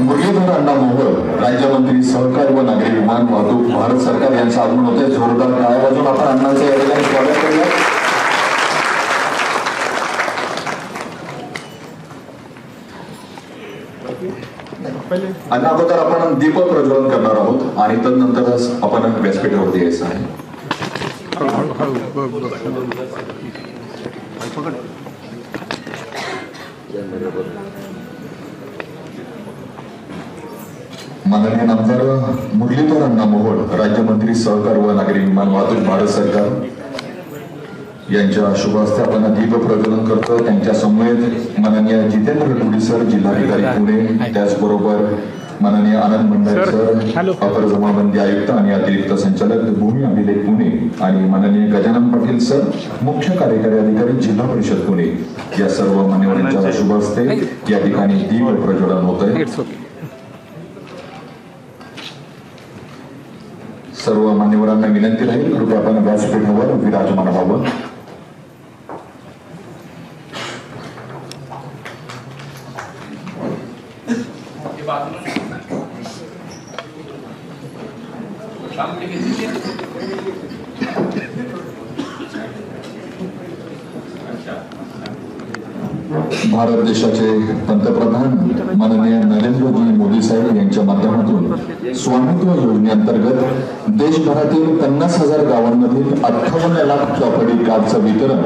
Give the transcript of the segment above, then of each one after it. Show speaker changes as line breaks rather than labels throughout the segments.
मुरलीधर अण्णा मोहोळ राज्यमंत्री सहकार व नागरी विमान वाहतूक भारत सरकार यांचं आगमन होते। जोरदार टाळ्या वाजवून आपण अण्णांचं या ठिकाणी स्वागत करूया। अण्णा अगोदर आपण दीप प्रज्वलन करणार आहोत आणि तदनंतरच आपण व्यासपीठावरती यायचं आहे। माननीय नामदार मुरलीधर अण्णा मोहोळ राज्यमंत्री सहकार व नागरी विमान वाहतूक भारत सरकार यांच्या शुभ हस्ते आपण दीप प्रज्वलन करतो। त्यांच्या समवेत माननीय जितेंद्र डोडी सर जिल्हाधिकारी पुणे, त्याचबरोबर माननीय आनंद मंडल सर अपर जमाबंदी आयुक्त आणि अतिरिक्त संचालक भूमी अभिलेख पुणे आणि माननीय गजानन पाटील सर मुख्य कार्यकारी अधिकारी जिल्हा परिषद पुणे या सर्व मान्यवरांच्या शुभ हस्ते या ठिकाणी दीप प्रज्वलन होत आहे। सर्व मान्यवरांना विनंती राहील कृपया आपण व्यासपीठावर विराजमान व्हावं। भारत देशाचे पंतप्रधान माननीय नरेंद्रजी मोदी साहेब यांच्या माध्यमातून स्वामित्व योजनेअंतर्गत देशभरातील 50,000 गावांमधील 58 लाख चॉकलेट कार्डचं वितरण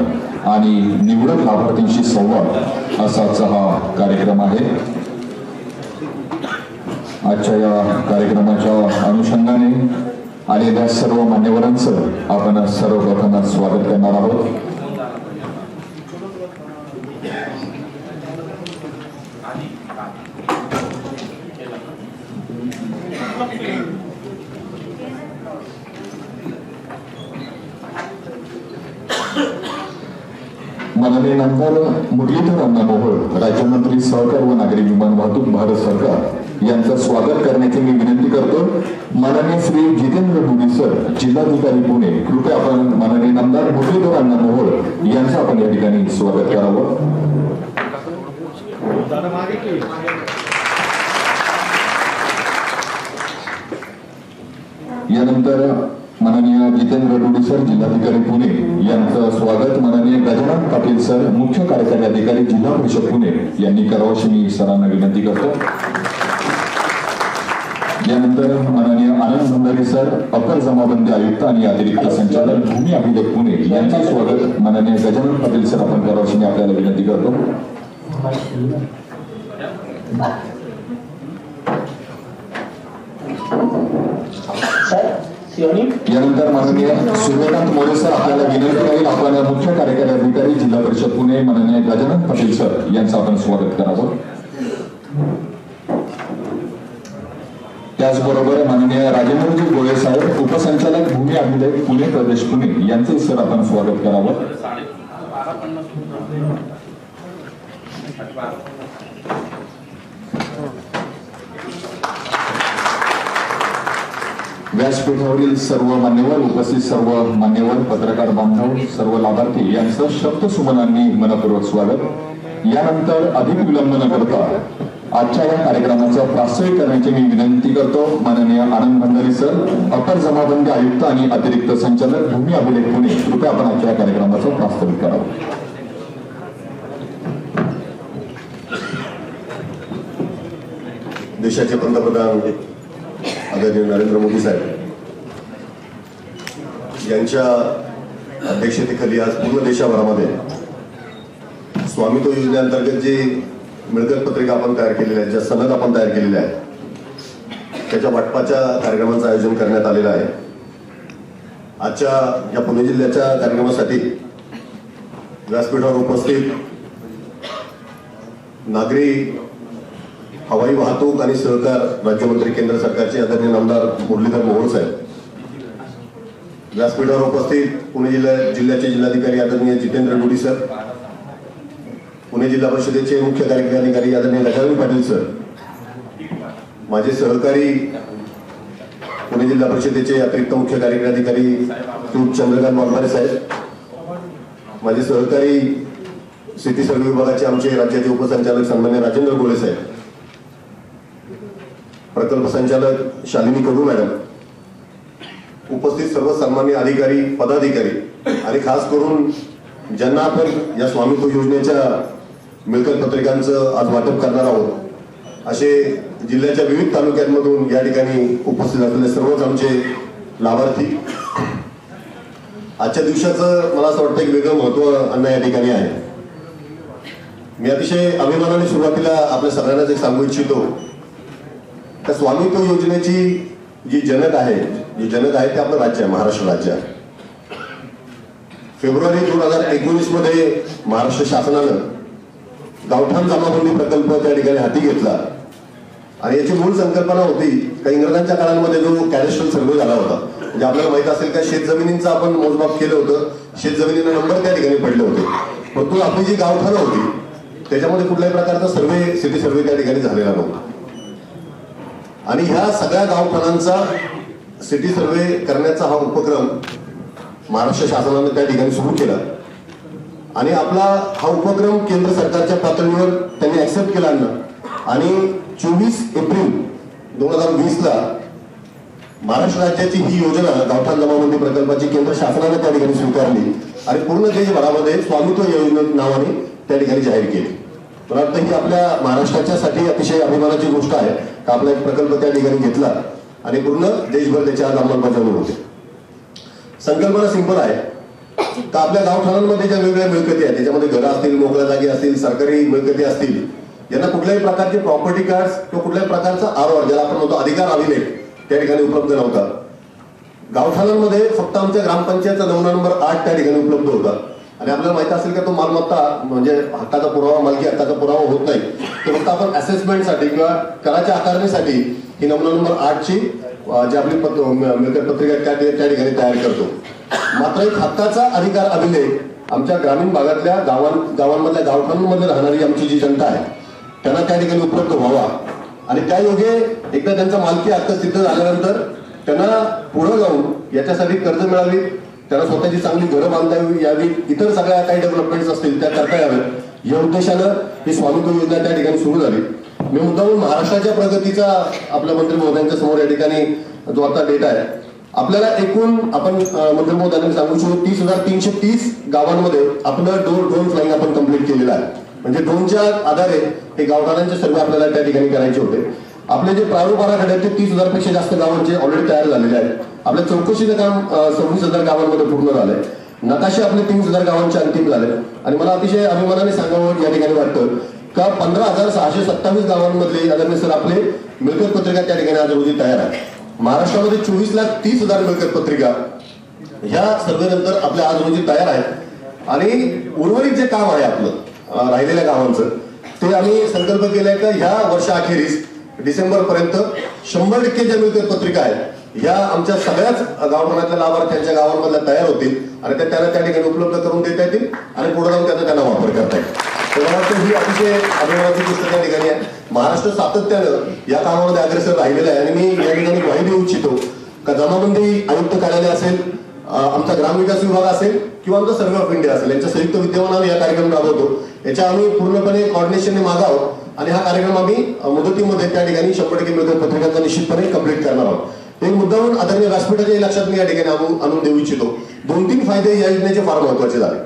आणि निवडक लाभार्थींशी संवाद असाच हा कार्यक्रम आहे। आजच्या या कार्यक्रमाच्या अनुषंगाने आलेल्या सर्व मान्यवरांचं आपण सर्वप्रथम स्वागत करणार आहोत। माननीय नामदार मुरलीधर अण्णा मोहोळ राज्यमंत्री सहकार व नागरी विमान वाहतूक भारत सरकार यांचं स्वागत करण्याची मी विनंती करतो। माननीय श्री जितेंद्र डोडी सर जिल्हाधिकारी पुणे, कृपया आपण माननीय नामदार मुरलीधर अण्णा मोहोळ यांचं आपण या ठिकाणी स्वागत करावं। यानंतर माननीय जितेंद्र डोडी सर जिल्हाधिकारी पुणे यांचं स्वागत माननीय गजानन पाटील सर मुख्य कार्यकारी अधिकारी जिल्हा परिषद पुणे यांनी करावं अशी मी सरांना विनंती करतो। यानंतर माननीय आनंद मंडल सर अपर जमाबंदी आयुक्त आणि अतिरिक्त संचालक भूमी अभिलेख पुणे यांचं स्वागत माननीय गजानन पाटील सर आपण करावं अशी मी आपल्याला विनंती करतो। यानंतर माननीय सूर्यकांत मोरे सर आपल्याला विनंती राहील आपण मुख्य कार्यकारी अधिकारी जिल्हा परिषद पुणे माननीय गजानन पाटील सर यांचं आपण स्वागत करावं। त्याचबरोबर माननीय राजेंद्रजी गोळे साहेब उपसंचालक भूमी अभिलेख पुणे प्रदेश पुणे यांचे सर आपण स्वागत करावं। व्यासपीठावरील सर्व मान्यवर, उपस्थित सर्व मान्यवर, पत्रकार बांधव, सर्व लाभार्थी यांचं शब्दसुमनांनी मनपूर्वक स्वागत। यानंतर अधिक विलंब न करता आजच्या या कार्यक्रमाचं प्रास्ताविक करण्याची मी विनंती करतो। माननीय आनंद भंडारी सर अपर जमाबंदी आयुक्त आणि अतिरिक्त संचालक भूमी अभिलेख पुणे, कृपया आपण आजच्या या कार्यक्रमाचं प्रास्ताविक करावं।
देशाचे पंतप्रधान आदरणीय नरेंद्र मोदी साहेब यांच्या अध्यक्षतेखाली आज पूर्ण देशभरामध्ये स्वामित्व योजनेअंतर्गत जे मिळकत पत्रिका आपण तयार केलेल्या आहेत, ज्या सनद आपण तयार केलेल्या आहेत, त्याच्या वाटपाच्या कार्यक्रमाचं आयोजन करण्यात आलेलं आहे। आजच्या या पुणे जिल्ह्याच्या कार्यक्रमासाठी व्यासपीठावर उपस्थित नागरी हवाई वाहतूक आणि सहकार राज्यमंत्री केंद्र सरकारचे आदरणीय नामदार मुरलीधर मोहोळ साहेब, व्यासपीठावर उपस्थित पुणे जिल्ह्याचे जिल्हाधिकारी आदरणीय जितेंद्र डोडी सर, पुणे जिल्हा परिषदेचे मुख्य कार्यकारी अधिकारी आदरणीय गजानन पाटील सर, माझे सहकारी पुणे जिल्हा परिषदेचे अतिरिक्त मुख्य कार्यकारी अधिकारी चंद्रकांत वाघमारे साहेब, माझे सहकारी शेती सर्वे विभागाचे आमचे राज्याचे उपसंचालक सन्मान्य राजेंद्र गोळे साहेब, प्रकल्प संचालक शालिनी कडू मॅडम, उपस्थित सर्व सन्मान्य अधिकारी, पदाधिकारी आणि खास करून ज्यांना आपण या स्वामित्व योजनेच्या मिळकत पत्रिकांचं आज वाटप करणार आहोत, असे जिल्ह्याच्या विविध तालुक्यांमधून या ठिकाणी उपस्थित असलेले सर्वच आमचे लाभार्थी. आजच्या दिवसाचं मला असं वाटतं एक वेगळं महत्व अण्णा या ठिकाणी आहे. मी अतिशय अभिमानाने सुरुवातीला आपल्या सगळ्यांनाच एक सांगू इच्छितो, त्या स्वामित्व योजनेची जी जनक आहे ते आपलं राज्य आहे, महाराष्ट्र राज्य आहे. फेब्रुवारी 2019 मध्ये महाराष्ट्र शासनानं गावठाण जमाबंदी प्रकल्प त्या ठिकाणी हाती घेतला आणि याची मूळ संकल्पना होती का इंग्रजांच्या काळामध्ये जो कॅडेस्ट्रल सर्व्हे झाला होता, म्हणजे आपल्याला माहित असेल का शेतजमिनींचं आपण मोजमाप केलं होतं, शेतजमिनींना नंबर त्या ठिकाणी पडले होते, परंतु आपली जी गावठाणं होती त्याच्यामध्ये कुठल्याही प्रकारचा सर्वे, सिटी सर्वे त्या ठिकाणी झालेला नव्हता. आणि ह्या सगळ्या गावठाणांचा सिटी सर्वे करण्याचा हा उपक्रम महाराष्ट्र शासनाने त्या ठिकाणी सुरू केला आणि आपला हा उपक्रम केंद्र सरकारच्या पातळीवर त्यांनी ऍक्सेप्ट केला आणि 24 एप्रिल 2020 ला महाराष्ट्र राज्याची ही योजना गावठाण जमाबंदी प्रकल्पाची केंद्र शासनाने त्या ठिकाणी स्वीकारली आणि पूर्ण देशभरामध्ये स्वामित्व योजना नावाने त्या ठिकाणी जाहीर केली. मला वाटतं ही आपल्या महाराष्ट्राच्यासाठी अतिशय अभिमानाची गोष्ट आहे का आपला एक प्रकल्प त्या ठिकाणी घेतला आणि पूर्ण देशभर त्याची आज अंमलबजावणी होते. संकल्पना सिंपल आहे तर आपल्या गावठाणांमध्ये ज्या वेगवेगळ्या मिळकती आहेत, त्याच्यामध्ये घरं असतील, मोकळ्या जागी असतील, सरकारी मिळकती असतील, यांना कुठल्याही प्रकारचे प्रॉपर्टी कार्ड किंवा कुठल्याही प्रकारचा आरोह ज्याला आपण म्हणतो अधिकार अभिलेख त्या ठिकाणी उपलब्ध नव्हता. गावठाणांमध्ये फक्त आमच्या ग्रामपंचायतचा नमुना नंबर 8 त्या ठिकाणी उपलब्ध होता आणि आपल्याला माहित असेल का तो मालमत्ता म्हणजे हक्काचा पुरावा, मालकी हक्काचा पुरावा होत नाही, तो फक्त आपण असेसमेंटसाठी किंवा कराच्या आकारणीसाठी ही नमुना नंबर 8 ची जी आपली मिळकत पत्रिका त्या ठिकाणी तयार करतो. मात्र एक हक्काचा अधिकार अभिलेख आमच्या ग्रामीण भागातल्या गावांमधल्या गावठाणांमध्ये राहणारी आमची जी जनता आहे त्यांना त्या ठिकाणी उपलब्ध व्हावा आणि त्या योगे एकदा त्यांचा मालकी हक्क सिद्ध झाल्यानंतर त्यांना पुढे जाऊन याच्यासाठी कर्ज मिळावी, त्यांना स्वतःची चांगली घरं बांधता यावी, इतर सगळ्या काही डेव्हलपमेंट्स असतील त्या करता याव्यात या उद्देशानं ही स्वामित्व योजना त्या ठिकाणी सुरू झाली. मी मुद्दामून महाराष्ट्राच्या प्रगतीचा आपल्या मंत्री महोदयांच्या समोर या ठिकाणी जो आता डेटा आहे, आपल्याला एकूण आपण मंत्री महोदयांनी सांगू शकतो 30,330 गावांमध्ये आपलं ड्रोन फ्लाइंग आपण कंप्लीट केलेलं आहे. म्हणजे ड्रोनच्या आधारे हे गावठाणांचे सर्वे आपल्याला त्या ठिकाणी करायचे होते. आपले जे प्रारूप आराखडे आहेत ते 30,000 पेक्षा जास्त गावांचे ऑलरेडी तयार झालेले आहेत. आपल्या चौकशीचं काम 26,000 गावांमध्ये पूर्ण झालंय. नकाशे आपले 30,000 गावांचे अंतिम झाले आणि मला अतिशय अभिमानाने सांगावं या ठिकाणी वाटतं का 15,627 गावांमधले आदरणीय सर आपले मिळकत पत्रिका त्या ठिकाणी आज रोजी तयार आहे. महाराष्ट्रामध्ये 24,30,000 मिळकत पत्रिका ह्या सर्वेनंतर आपल्या आज रोजी तयार आहेत आणि उर्वरित जे काम आहे आपलं राहिलेल्या गावांचं ते आम्ही संकल्प केलाय का ह्या वर्षाअखेरीस डिसेंबर पर्यंत 100% ज्या मिळकत पत्रिका आहेत ह्या आमच्या सगळ्याच गावठाणातल्या लाभार्थ्यांच्या गावांमधल्या तयार होतील आणि त्या त्यांना त्या ठिकाणी उपलब्ध करून देता येतील आणि पुढे जाऊन त्याचा त्यांना वापर करता येईल. मला वाटतं ही अतिशय अभिमानाची गोष्ट त्या ठिकाणी आहे. महाराष्ट्र सातत्यानं या कामामध्ये अग्रेसर राहिलेलं आहे आणि मी या ठिकाणी ग्वाही देऊ इच्छितो का जमाबंदी आयुक्त कार्यालय असेल, आमचा ग्रामविकास विभाग असेल किंवा आमचा सर्व्हे ऑफ इंडिया असेल, यांच्या संयुक्त विद्यमानाने या कार्यक्रम राबवतो. याच्या आम्ही पूर्णपणे कॉर्डिनेशनने मागावं आणि हा कार्यक्रम आम्ही मुदतीमध्ये त्या ठिकाणी 100% मिळकत पत्रिकांचा निश्चितपणे कंप्लीट करणार आहोत. एक मुद्दाहून आदरणीय व्यासपीठाच्या लक्षात मी या ठिकाणी आणून देऊ इच्छितो. 2-3 फायदे या योजनेचे फार महत्वाचे झाले.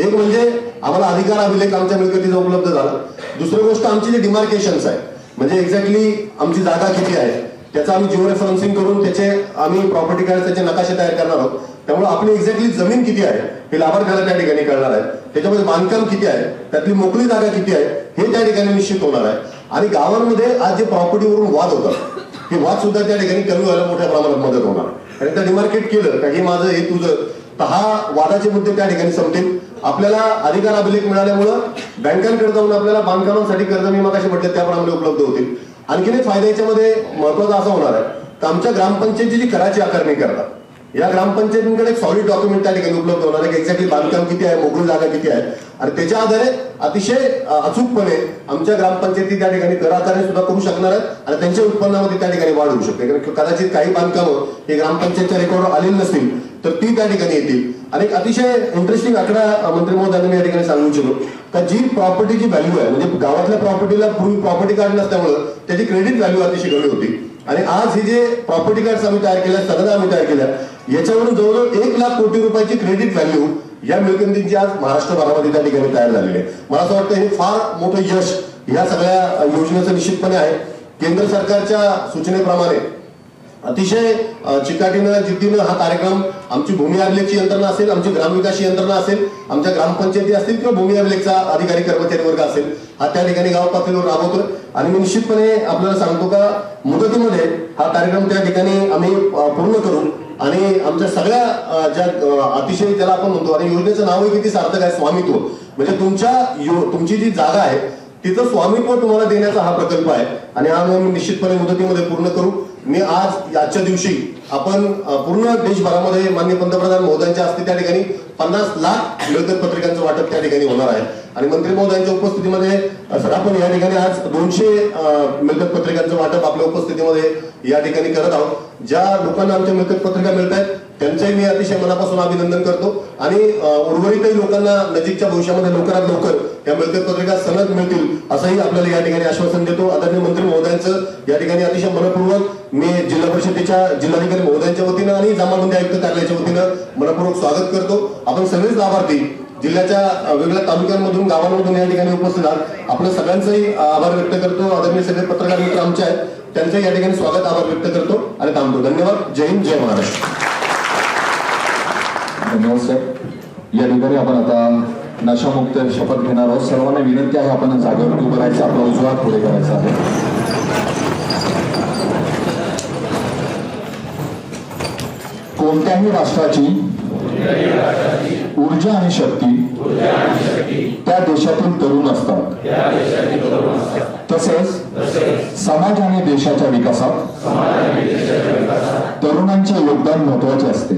एक म्हणजे आम्हाला अधिकार अभिलेख आमच्या मिळकतीचा उपलब्ध झाला. दुसरी गोष्ट आमची जे डिमार्केशन्स आहे म्हणजे एक्झॅक्टली आमची जागा किती आहे त्याचं आम्ही जिओ रेफरन्सिंग करून त्याचे आम्ही प्रॉपर्टी कार्ड त्याचे नकाशे तयार करणार आहोत. त्यामुळे आपली एक्झॅक्टली जमीन किती आहे हे लाभार्थ्याला त्या ठिकाणी कळणार आहे. त्याच्यामध्ये बांधकाम किती आहे, त्यातली मोकळी जागा किती आहे हे त्या ठिकाणी निश्चित होणार आहे. आणि गावांमध्ये आज जे प्रॉपर्टीवरून वाद होतात हे वाद सुद्धा त्या ठिकाणी कमी व्हायला मोठ्या प्रमाणात मदत होणार. आणि त्या डिमार्केट केलं का हे माझं हे तुझं तर हा वादाचे मुद्दे त्या ठिकाणी संपतील. आपल्याला अधिकार अभिलेख मिळाल्यामुळं बँकांकडे जाऊन आपल्याला बांधकामांसाठी कर्ज मी मगाशी म्हटलं त्याप्रमाणे उपलब्ध होतील. आणखीन एक फायदा याच्यामध्ये महत्वाचा असा होणार आहे तर आमच्या ग्रामपंचायतीची जी कराची आकारणी करतात या ग्रामपंचायतींकडे एक सॉलिड डॉक्युमेंट त्या ठिकाणी उपलब्ध होणार आहे की एक्झॅक्टली बांधकाम किती आहे, मोकळी जागा किती आहे आणि त्याच्या आधारे अतिशय अचूकपणे आमच्या ग्रामपंचायती त्या ठिकाणी कर आकारणी सुद्धा करू शकणार आहेत आणि त्यांच्या उत्पन्नामध्ये त्या ठिकाणी वाढ होऊ शकते. कदाचित काही बांधकामं हे ग्रामपंचायतच्या रेकॉर्डवर आलेली नसतील तर ती त्या ठिकाणी येतील. आणि एक अतिशय इंटरेस्टिंग आकडा मंत्री महोदयांनी या ठिकाणी सांगू इच्छितो का जी प्रॉपर्टीची व्हॅल्यू आहे म्हणजे गावातल्या प्रॉपर्टीला पूर्वी प्रॉपर्टी कार्ड नसल्यामुळं त्याची क्रेडिट व्हॅल्यू अतिशय कमी होती आणि आज हे जे प्रॉपर्टी कार्ड्स आम्ही तयार केल्या, सनदा आम्ही तयार केल्या, याच्यावरून जवळजवळ 1,00,000 कोटी रुपयाची क्रेडिट व्हॅल्यू या मिळकतींची आज महाराष्ट्रभरामध्ये त्या ठिकाणी तयार झालेली आहे. मला असं वाटतं हे फार मोठं यश या सगळ्या योजनेचं निश्चितपणे आहे. केंद्र सरकारच्या सूचनेप्रमाणे अतिशय चिकाटीनं जिद्दीनं हा कार्यक्रम आमची भूमी अभिलेखची यंत्रणा असेल, आमची ग्रामविकास यंत्रणा असेल, आमच्या ग्रामपंचायती असतील किंवा भूमी अभिलेखचा अधिकारी कर्मचारी वर्ग असेल, हा त्या ठिकाणी गाव पातळीवर राबवतोय. आणि मी निश्चितपणे आपल्याला सांगतो का मुदतीमध्ये हा कार्यक्रम त्या ठिकाणी आम्ही पूर्ण करू आणि आमच्या सगळ्या ज्या अतिशय ज्याला आपण म्हणतो, आणि योजनेचं नावही किती सार्थक आहे, स्वामित्व. म्हणजे तुमची जी जागा आहे तिथं स्वामित्व तुम्हाला देण्याचा हा प्रकल्प आहे आणि हा आम्ही निश्चितपणे मुदतीमध्ये पूर्ण करू. मी आजच्या दिवशी आपण पूर्ण देशभरामध्ये माननीय पंतप्रधान महोदयांच्या हस्ते त्या ठिकाणी 50 लाख मिळकत पत्रिकांचं वाटप त्या ठिकाणी होणार आहे आणि मंत्री महोदयांच्या उपस्थितीमध्ये सर आपण या ठिकाणी आज 200 मिळकत पत्रिकांचं वाटप आपल्या उपस्थितीमध्ये या ठिकाणी करत आहोत. ज्या लोकांना आमच्या मिळकत पत्रिका मिळत आहेत त्यांचंही मी अतिशय मनापासून अभिनंदन करतो आणि उर्वरितही लोकांना नजीकच्या भविष्यामध्ये लवकरात लवकर या मिळकत पत्रिका सलग मिळतील असंही आपल्याला या ठिकाणी आश्वासन देतो. आदरणीय मंत्री महोदयांचं या ठिकाणी अतिशय मनपूर्वक मी जिल्हा परिषदेच्या जिल्हाधिकारी महोदयांच्या वतीनं आणि जमाबंदी आयुक्त कार्यालयाच्या वतीनं मनपूर्वक स्वागत करतो. आपण सगळेच लाभार्थी जिल्ह्याच्या वेगवेगळ्या तालुक्यांमधून गावांमधून या ठिकाणी उपस्थित आहात. आपलं सगळ्यांचंही आभार व्यक्त करतो. आदरणीय सगळे पत्रकार मित्र आमचे आहेत त्यांचंही या ठिकाणी स्वागत आभार व्यक्त करतो आणि थांबतो. धन्यवाद. जय हिंद, जय महाराष्ट्र.
धन्यवाद सर. या ठिकाणी आपण आता नशामुक्त शपथ घेणार आहोत. सर्वांना विनंती आहे आपण जागेवर उभं राहायचं, आपला उजवा पुढे करायचा आहे. कोणत्याही राष्ट्राची ऊर्जा आणि शक्ती त्या देशातील तरुण असतात. तसेच समाज आणि देशाच्या विकासात तरुणांचे योगदान महत्वाचे असते.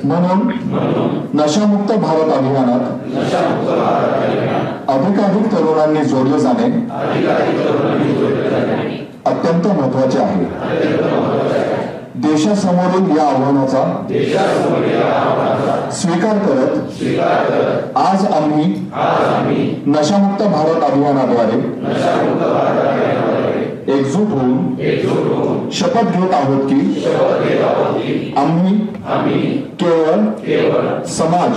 म्हणून नशामुक्त भारत अभियानात अधिकाधिक तरुणांनी जोडले जाणे अत्यंत महत्वाचे आहे. देशासमोरील या आव्हानाचा स्वीकार करत आज आम्ही नशामुक्त भारत अभियानाद्वारे एकजूट होऊन शपथ घेत आहोत की आम्ही केवळ समाज,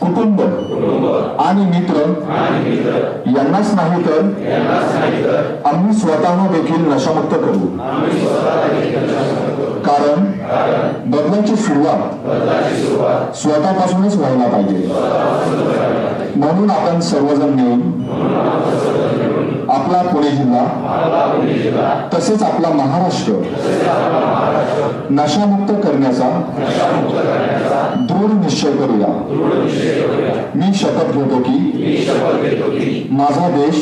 कुटुंब आणि मित्र यांनाच नाही तर आम्ही स्वतः देखील नशामुक्त करू. कारण बदलाची सुरुवात स्वतःपासूनच व्हायला पाहिजे. म्हणून आपण सर्वजण मिळून आपला पुणे जिल्हा तसेच आपला महाराष्ट्र नशामुक्त करण्याचा दृढ निश्चय करूया. मी शपथ घेतो की माझा देश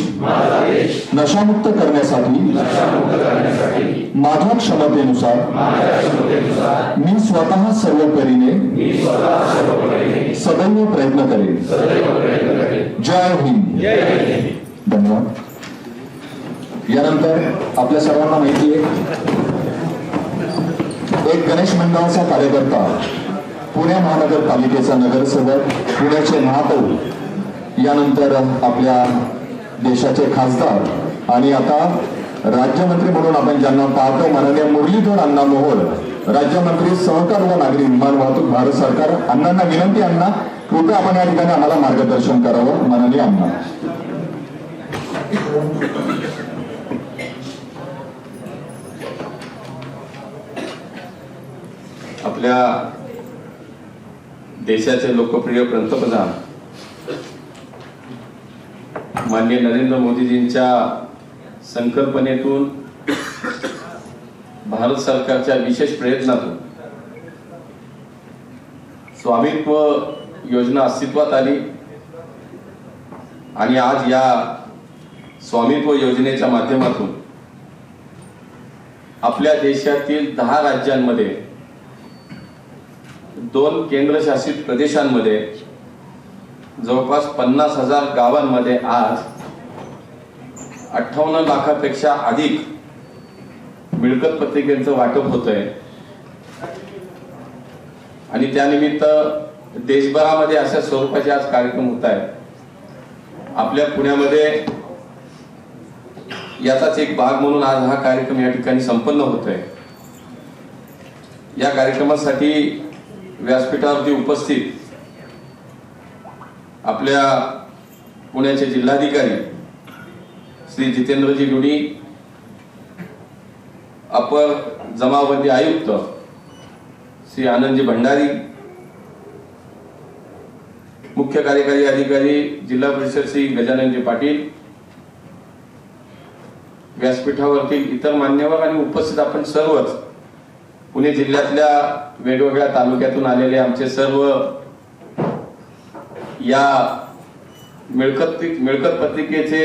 नशामुक्त करण्यासाठी माझ्या क्षमतेनुसार मी स्वतः सर्व परीने सदैव प्रयत्न करेन. जय हिंद. धन्यवाद. यानंतर आपल्या सर्वांना माहिती आहे एक गणेश मंडळाचा कार्यकर्ता, पुणे महानगरपालिकेचा नगरसेवक, पुण्याचे महापौर, यानंतर आपल्या देशाचे खासदार आणि आता राज्यमंत्री म्हणून आपण ज्यांना पाहतो माननीय मुरलीधर अण्णा मोहोळ, राज्यमंत्री सहकार व नागरी विमान वाहतूक भारत सरकार. अण्णांना विनंती, अण्णा कृपया आपण या ठिकाणी आम्हाला मार्गदर्शन करावं. माननीय अण्णा.
आपल्या देशाचे लोकप्रिय पंतप्रधान माननीय नरेंद्र मोदीजींच्या संकल्पनेतून भारत सरकारच्या विशेष प्रयत्नातून स्वामित्व योजना अस्तित्वात आली आणि आज या स्वामित्व योजनेच्या माध्यमातून आपल्या देशातील 10 राज्यांमध्ये 2 केंद्रशासित प्रदेशांमध्ये जवळपास 50,000 गावांमध्ये आज 58 लाखापेक्षा अधिक मिळकत पत्रिकेचं वाटप होतंय आणि त्यानिमित्त देशभरामध्ये अशा स्वरूपाचे आज कार्यक्रम होत आहेत. आपल्या पुण्यामध्ये याचाच एक भाग म्हणून आज हा कार्यक्रम या ठिकाणी संपन्न होतोय. या कार्यक्रमासाठी व्यासपीठावरती उपस्थित आपल्या पुण्याचे जिल्हाधिकारी श्री जितेंद्रजी गुडी, अपर जमाबंदी आयुक्त श्री आनंदजी भंडारी, मुख्य कार्यकारी अधिकारी जिल्हा परिषद श्री गजाननजी पाटील, व्यासपीठावरतील इतर मान्यवर आणि उपस्थित आपण सर्वच पुणे जिल्ह्यातल्या वेगवेगळ्या तालुक्यातून आलेले आमचे सर्व या मिळकत पत्रिकेचे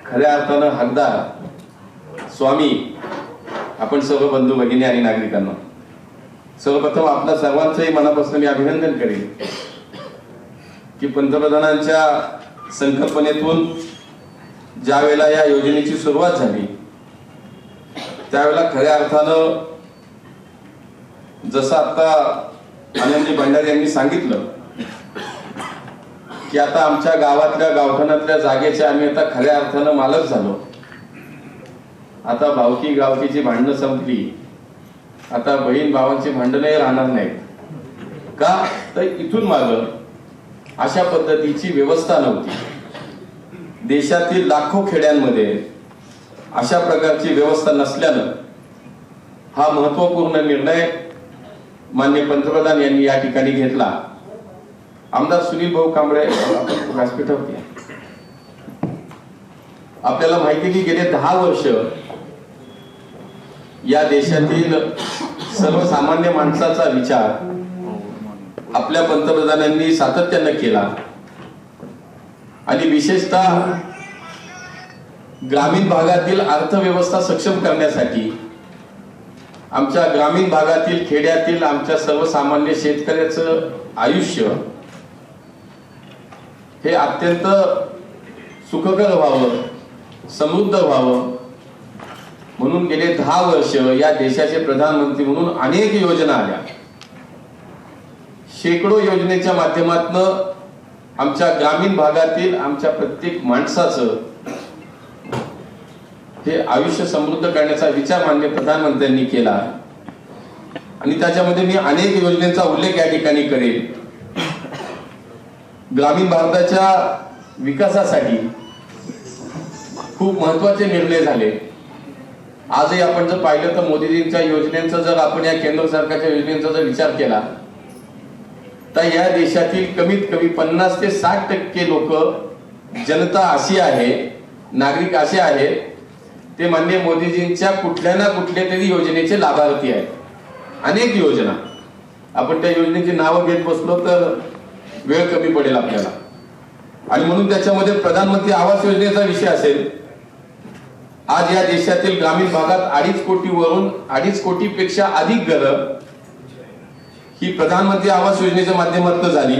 खऱ्या अर्थानं हकदार स्वामी आपण सर्व बंधू भगिनी आणि नागरिकांना, सर्वप्रथम आपल्या सर्वांचंही मनापासून मी अभिनंदन करेन की पंतप्रधानांच्या संकल्पनेतून ज्या वेळेला या योजनेची सुरुवात झाली त्यावेळेला खऱ्या अर्थानं जसं आता आनंदजी भंडारी यांनी सांगितलं की आता आमच्या गावातल्या गावठाणातल्या जागेच्या आम्ही आता खऱ्या अर्थानं मालक झालो. आता भावकी गावकीची भांडणं संपली, आता बहीण भावांची भांडणंही राहणार नाहीत. का तर इथून मागं अशा पद्धतीची व्यवस्था नव्हती. देशातील लाखो खेड्यांमध्ये अशा प्रकारची व्यवस्था नसल्यानं हा महत्वपूर्ण निर्णय माननीय पंतप्रधान यांनी या ठिकाणी घेतला. आमदार सुनील भाऊ कांबळे व्यासपीठावरती आपल्याला माहिती की गेले 10 वर्ष या देशातील सर्वसामान्य माणसाचा विचार आपल्या पंतप्रधानांनी सातत्यानं केला आणि विशेषतः ग्रामीण भागातील अर्थव्यवस्था सक्षम करण्यासाठी आमच्या ग्रामीण भागातील खेड्यातील आमच्या सर्वसामान्य शेतकऱ्याचं आयुष्य हे अत्यंत सुखकर व्हावं, समृद्ध व्हावं म्हणून गेले 10 वर्ष या देशाचे प्रधानमंत्री म्हणून अनेक योजना आल्या. शेकडो योजनेच्या माध्यमातून आमच्या ग्रामीण भागातील आमच्या प्रत्येक माणसाचं हे आयुष्य समृद्ध करण्याचा विचार माननीय प्रधानमंत्र्यांनी केला आणि त्याच्यामध्ये मी अनेक योजनेचा उल्लेख या ठिकाणी करेन. ग्रामीण भारताच्या विकासासाठी खूप महत्वाचे निर्णय झाले. आजही आपण जर पाहिलं तर मोदीजींच्या योजनेचा जर आपण या केंद्र सरकारच्या योजनेचा जर विचार केला तर या देशातील कमीत कमी 50 ते 60% लोक जनता अशी आहे, नागरिक असे आहेत ते माननीय मोदीजींच्या कुठल्या ना कुठल्या तरी योजनेचे लाभार्थी आहेत. अनेक योजना आपण त्या योजनेची नावं घेत बसलो तर वेळ कमी पडेल आपल्याला आणि म्हणून त्याच्यामध्ये प्रधानमंत्री आवास योजनेचा विषय असेल. आज या देशातील ग्रामीण भागात 2.5 कोटीवरून 2.5 कोटीपेक्षा अधिक घरं ही प्रधानमंत्री आवास योजनेच्या माध्यमातून झाली.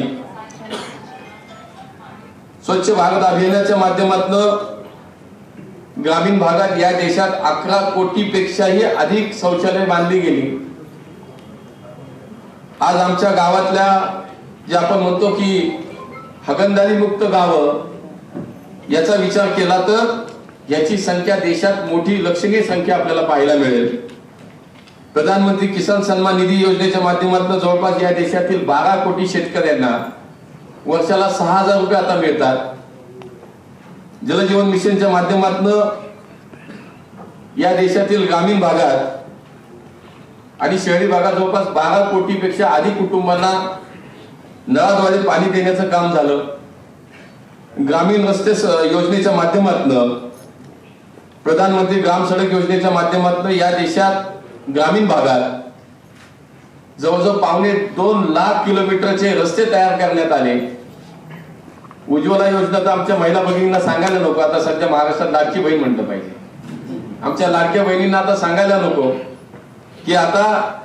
स्वच्छ भारत अभियानाच्या माध्यमातून ग्रामीण भागात या देशात 11 कोटीपेक्षाही अधिक शौचालय बांधली गेली. आज आमच्या गावातल्या जे आपण म्हणतो की हागणदारी मुक्त गावं याचा विचार केला तर याची संख्या देशात मोठी लक्षणीय संख्या आपल्याला पाहायला मिळेल. प्रधानमंत्री किसान सन्मान निधी योजनेच्या माध्यमातून जवळपास या देशातील 12 कोटी शेतकऱ्यांना वर्षाला 6,000 रुपये आता मिळतात. जलजीवन मिशनच्या माध्यमातून या देशातील ग्रामीण भागात आणि शहरी भागात जवळपास 12 कोटीपेक्षा अधिक कुटुंबांना नळाद्वारे पाणी देण्याचं काम झालं. ग्रामीण रस्ते योजनेच्या माध्यमातून प्रधानमंत्री ग्राम सडक योजनेच्या माध्यमातून या देशात ग्रामीण भागात जवळजवळ 2.25 लाख किलोमीटरचे रस्ते तयार करण्यात आले. उज्ज्वला योजना तर आमच्या महिला भगिनींना सांगायला नको, आता सध्या महाराष्ट्रात लाडकी बहीण म्हटलं पाहिजे. आमच्या लाडक्या बहिणींना आता सांगायला नको की आता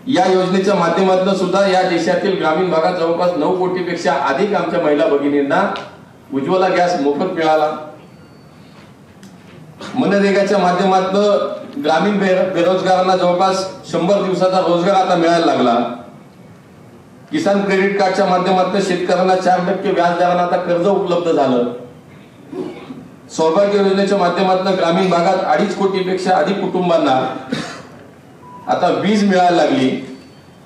या योजनेच्या माध्यमातून सुद्धा या देशातील ग्रामीण भागात जवळपास 9 कोटीपेक्षा अधिक आमच्या महिला भगिनींना उज्ज्वला गॅस मोफत मिळाला. मनरेगाच्या माध्यमातून ग्रामीण बेरोजगारांना जवळपास 100 दिवसाचा रोजगार आता मिळायला लागला. किसान क्रेडिट कार्डच्या माध्यमातून शेतकऱ्यांना 4% व्याजदराने आता कर्ज उपलब्ध झालं. सौभाग्य योजनेच्या माध्यमातून ग्रामीण भागात 2.5 कोटीपेक्षा अधिक कुटुंबांना आता वीज मिळायला लागली.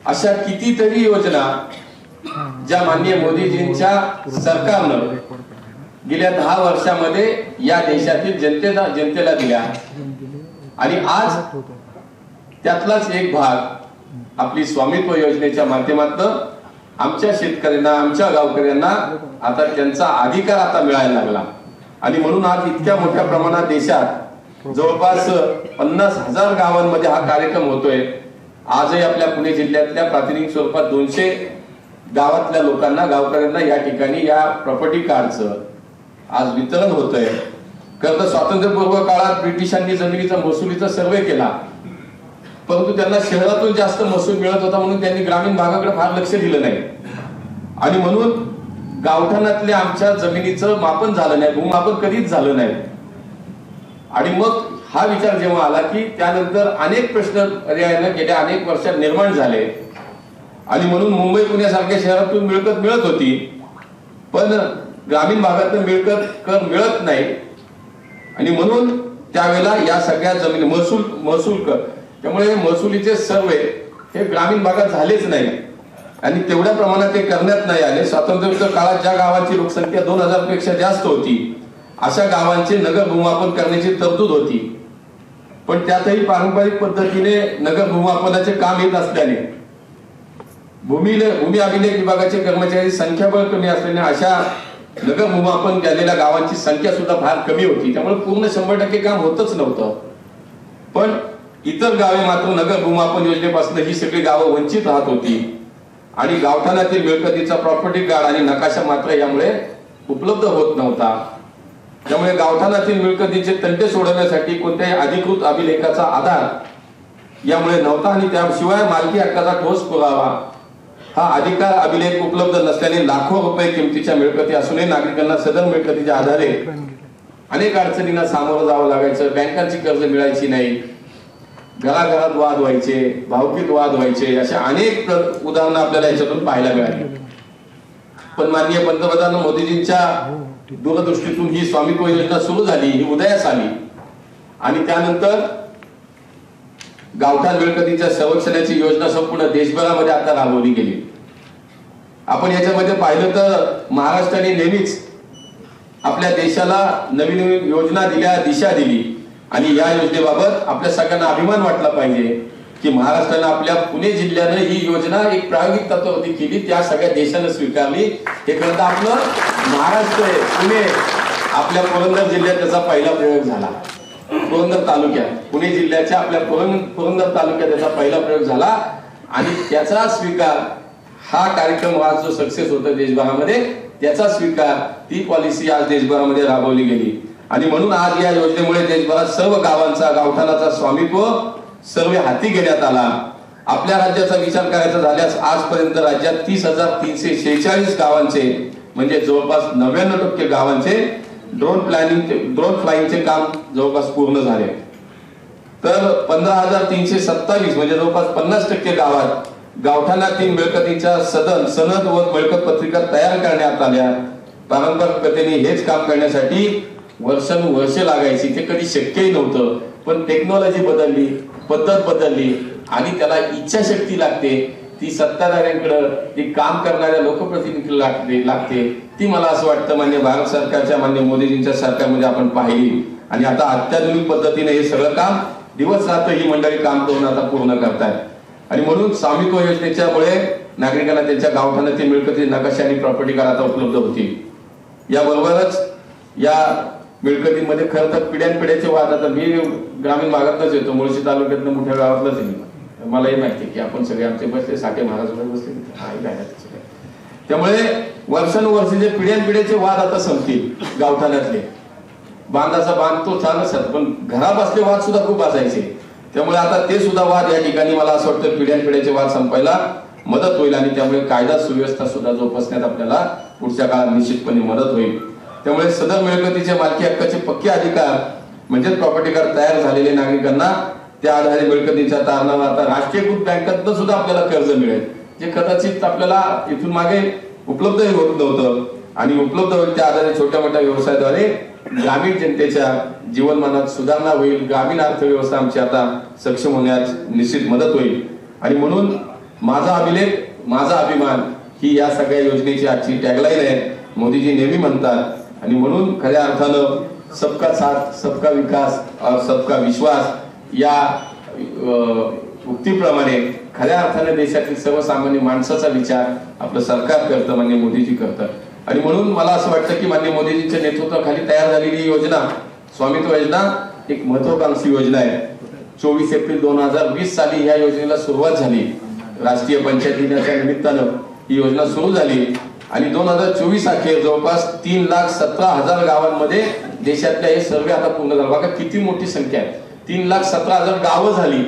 अशा कितीतरी योजना ज्या माननीय मोदीजींच्या सरकारनं गेल्या 10 वर्षामध्ये या देशातील जनतेला दिल्या आणि आज त्यातलाच एक भाग आपली स्वामित्व योजनेच्या माध्यमातून आमच्या शेतकऱ्यांना, आमच्या गावकऱ्यांना आता त्यांचा अधिकार आता मिळायला लागला. आणि म्हणून आज इतक्या मोठ्या प्रमाणात देशात जवळपास 50,000 गावांमध्ये हा कार्यक्रम होतोय. आजही आपल्या पुणे जिल्ह्यातल्या प्रातिनिधिक स्वरूपात 200 गावातल्या लोकांना, गावकऱ्यांना या ठिकाणी या प्रॉपर्टी कार्डचं आज वितरण होतंय. खरं तर स्वातंत्र्यपूर्व काळात ब्रिटिशांनी जमिनीचा महसुलीचा सर्वे केला, परंतु त्यांना शहरातून जास्त महसूल मिळत होता म्हणून त्यांनी ग्रामीण भागाकडे फार लक्ष दिलं नाही. आणि म्हणून गावठाणातल्या आमच्या जमिनीचं मापन झालं नाही, भूमापन कधीच झालं नाही. आणि मग हा विचार जेव्हा आला की त्यानंतर अनेक प्रश्न पर्यायानं गेल्या अनेक वर्षात निर्माण झाले. आणि म्हणून मुंबई पुण्यासारख्या शहरातून मिळकत मिळत होती, पण ग्रामीण भागातून मिळकत कर मिळत नाही. आणि म्हणून त्यावेळेला या सगळ्या जमिनी महसूल कर, त्यामुळे महसुलीचे सर्वे हे ग्रामीण भागात झालेच नाही आणि तेवढ्या प्रमाणात ते करण्यात नाही आले. स्वातंत्र्योत्तर काळात ज्या गावांची लोकसंख्या 2000 पेक्षा जास्त होती अशा गावांचे नगर भूमापन करण्याची तरतूद होती, पण त्यातही पारंपरिक पद्धतीने नगर भूमापनाचे काम येत असल्याने भूमी अभिलेख विभागाचे कर्मचारी संख्याबळ कमी असल्याने अशा नगर भूमापन केलेल्या गावांची संख्या सुद्धा फार कमी होती. त्यामुळे पूर्ण 100% काम होतच नव्हतं. पण इतर गावे मात्र नगर भूमापन योजनेपासून ही सगळी गावं वंचित राहत होती आणि गावठाणातील मिळकतीचा प्रॉपर्टी कार्ड आणि नकाशा मात्र यामुळे उपलब्ध होत नव्हता. त्यामुळे गावठाणातील मिळकतीचे तंटे सोडवण्यासाठी कोणत्याही अधिकृत अभिलेखाचा आधार यामुळे नव्हता आणि त्याशिवाय मालकी हक्काचा ठोस पुरावा हा अधिकार अभिलेख उपलब्ध नसल्याने लाखो रुपये किमतीच्या मिळकती असूनही नागरिकांना सदर मिळकतीच्या आधारे अनेक अडचणींना सामोरं जावं लागायचं. बँकांची कर्ज मिळायची नाही, घराघरात वाद व्हायचे, भावकीत वाद व्हायचे, अशा अनेक उदाहरणं आपल्याला याच्यातून पाहायला मिळाली. पण माननीय पंतप्रधान मोदीजींच्या दूरदृष्टीतून ही स्वामित्व योजना सुरू झाली, ही उदयास आली आणि त्यानंतर गावठाण मिळकतीच्या संरक्षणाची योजना संपूर्ण देशभरामध्ये आता राबवली गेली. आपण याच्यामध्ये पाहिलं तर महाराष्ट्राने नेहमीच आपल्या देशाला नवीन नवीन योजना दिल्या, दिशा दिली आणि या योजनेबाबत आपल्या सगळ्यांना अभिमान वाटला पाहिजे की महाराष्ट्रानं, आपल्या पुणे जिल्ह्यानं ही योजना एक प्रायोगिक तत्वावरती केली, त्या सगळ्या देशानं स्वीकारली. हे खरं आपलं महाराष्ट्र आहे, पुणे, आपल्या पुरंदर जिल्ह्यात त्याचा पहिला प्रयोग झाला. पुरंदर तालुक्यात, पुणे जिल्ह्याच्या आपल्या पुरंदर तालुक्यात त्याचा पहिला प्रयोग झाला आणि त्याचा स्वीकार, हा कार्यक्रम आज जो सक्सेस होता देशभरामध्ये, त्याचा स्वीकार, ती पॉलिसी आज देशभरामध्ये राबवली गेली. आणि म्हणून आज या योजनेमुळे देशभरात सर्व गावांचा, गावठाणाचा स्वामित्व सर्वे हाती घेण्यात आला. आपल्या राज्याचा विचार करायचा झाल्यास आजपर्यंत राज्यात 30,346 गावांचे म्हणजे जवळपास 99% गावांचे ड्रोन फ्लाइंगचे काम जवळपास पूर्ण झाले. तर 15,327 म्हणजे जवळपास 50% गावात गावठाणातील मिळकतीच्या सनद व मिळकत पत्रिका तयार करण्यात आल्या. पारंपरिक पद्धतीने हेच काम करण्यासाठी वर्षानुवर्षे लागायची, ते कधी शक्यही नव्हतं. पण टेक्नॉलॉजी बदलली, पद्धत बदलली आणि त्याला इच्छाशक्ती लागते, ती सत्ताधाऱ्यांकडे, ती काम करणाऱ्या लोकप्रतिनिधीला लागते. ती मला असं वाटतं मान्य भारत सरकारच्या, मान्य मोदीजींच्या सरकारमध्ये आपण पाहिली आणि आता अत्याधुनिक पद्धतीने हे सगळं काम दिवस रात्र ही मंडळी काम करून आता पूर्ण करतायत. आणि म्हणून स्वामित्व योजनेच्यामुळे नागरिकांना त्यांच्या गावठाणातील मिळकती नकाशा आणि प्रॉपर्टी कार्ड आता उपलब्ध होतील. याबरोबरच या मिळकतीमध्ये खरं तर पिढ्यानपिढ्याचे वाद, आता मी ग्रामीण भागातच येतो, मुळशी तालुक्यातनं मोठ्या गावातलंच आहे, मलाही माहिती की आपण सगळे आमचे बसले, साठे महाराज बसले, त्यामुळे वर्षानुवर्षीचे पिढ्यानपिढ्याचे वाद आता संपतील. गावठाणातले बांधाचा बांध तो चालत, पण घरा बसले वाद सुद्धा खूप असायचे. त्यामुळे आता ते सुद्धा वाद या ठिकाणी मला असं वाटतं पिढ्यानपिढ्याचे वाद संपायला मदत होईल आणि त्यामुळे कायदा सुव्यवस्था सुद्धा जोपासण्यात आपल्याला पुढच्या काळात निश्चितपणे मदत होईल. त्यामुळे सदर मिळकतीचे मालकी हक्काचे पक्के अधिकार म्हणजे प्रॉपर्टी कार्ड तयार झालेले नागरिकांना त्या आधारे मिळकतीच्या तारणावर आता राष्ट्रीयकृत बँकांतून सुद्धा आपल्याला कर्ज मिळेल, जे कदाचित आपल्याला इथून मागे उपलब्धही होत नव्हतं आणि उपलब्ध होईल. त्या आधारे छोट्या मोठ्या व्यवसायाद्वारे ग्रामीण जनतेच्या जीवनमानात सुधारणा होईल, ग्रामीण अर्थव्यवस्था आमची आता सक्षम होण्यास निश्चित मदत होईल. आणि म्हणून माझा अभिलेख माझा अभिमान ही या सगळ्या योजनेची आजची टॅगलाईन आहे. मोदीजी नेहमी म्हणतात आणि म्हणून खऱ्या अर्थानं सबका साथ सबका विकास और सबका विश्वास या उक्तीप्रमाणे खऱ्या अर्थाने देशातील सर्वसामान्य माणसाचा विचार आपलं सरकार करतं, माननीय मोदीजी करतात. आणि म्हणून मला असं वाटतं की माननीय मोदीजींच्या नेतृत्वाखाली तयार झालेली योजना स्वामित्व योजना एक महत्वाकांक्षी योजना आहे. 24 एप्रिल 2020 साली या योजनेला सुरुवात झाली. राष्ट्रीय पंचायत दिनाच्या निमित्तानं ही योजना सुरू झाली आणि 2024 अखेर जवळपास 3,17,000 गावांमध्ये देशातल्या हे सर्वे आता पूर्ण झाला. बघा किती मोठी संख्या आहे. 3,17,000 गावं झाली.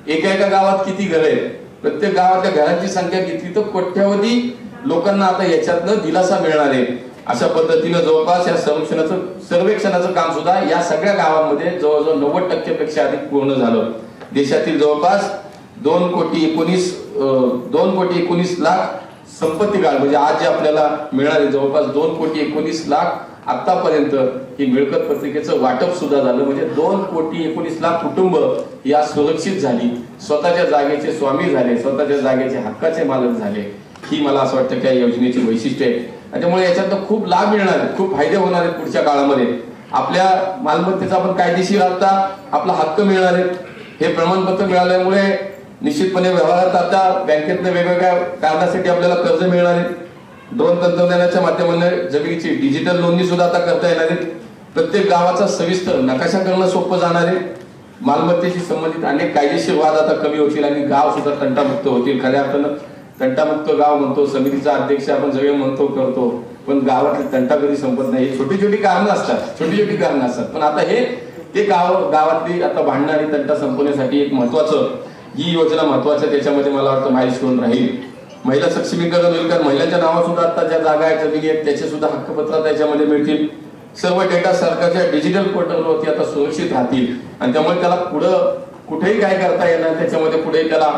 एका गावात किती घर आहेत, प्रत्येक गावातल्या घरांची संख्या घेतली तर कोट्यावधी लोकांना आता याच्यातनं दिलासा मिळणार आहे. अशा पद्धतीनं जवळपास या सर्वेक्षणाचं काम सुद्धा या सगळ्या गावांमध्ये जवळजवळ 90% पेक्षा अधिक पूर्ण झालं. देशातील जवळपास 2,19,00,000 संपत्ती कार्ड म्हणजे आज जे आपल्याला मिळाले जवळपास 2,19,00,000 आतापर्यंत ही मिळकत पत्रिकेचं वाटप सुद्धा झालं. म्हणजे 2,19,00,000 कुटुंब या सुरक्षित झाली, स्वतःच्या जागेचे स्वामी झाले, स्वतःच्या जागेचे हक्काचे मालक झाले. ही मला असं वाटतं की या योजनेची वैशिष्ट्य आहे. त्याच्यामुळे याच्यातनं खूप लाभ मिळणार आहेत, खूप फायदे होणार आहेत पुढच्या काळामध्ये. आपल्या मालमत्तेचा आपण कायदेशीर आता आपला हक्क मिळणार आहे. हे प्रमाणपत्र मिळाल्यामुळे निश्चितपणे व्यवहारात आता बँकेतनं वेगवेगळ्या कारणासाठी आपल्याला कर्ज मिळणार आहे. ड्रोन तंत्रज्ञानाच्या माध्यमाने जमिनीची डिजिटल नोंदणी सुद्धा आता करता येणार आहे. प्रत्येक गावाचा सविस्तर नकाशा करणं सोपं जाणार आहे. मालमत्तेशी संबंधित अनेक कायदेशीर वाद आता कमी होतील आणि गाव सुद्धा तंटामुक्त होतील. खऱ्या अर्थानं तंटामुक्त गाव म्हणतो, समितीचा अध्यक्ष आपण सगळे म्हणतो करतो, पण गावातले तंटा कधी संपत नाही. छोटी छोटी कारणं असतात, पण आता हे ते गावातली आता भांडणं आणि तंटा संपवण्यासाठी एक ही योजना महत्वाचं. त्याच्यामध्ये मला वाटतं माइलस्टोन राहील. महिला सक्षमीकरण होईल, कारण महिलांच्या नावात सुद्धा आता ज्या जागा आहेत जमिनी आहेत त्याचे सुद्धा हक्कपत्र त्याच्यामध्ये मिळतील. सर्व डेटा सरकारच्या डिजिटल पोर्टलवरती आता सुरक्षित राहतील आणि त्यामुळे त्याला पुढं कुठेही काय करता येणार, त्याच्यामध्ये पुढे त्याला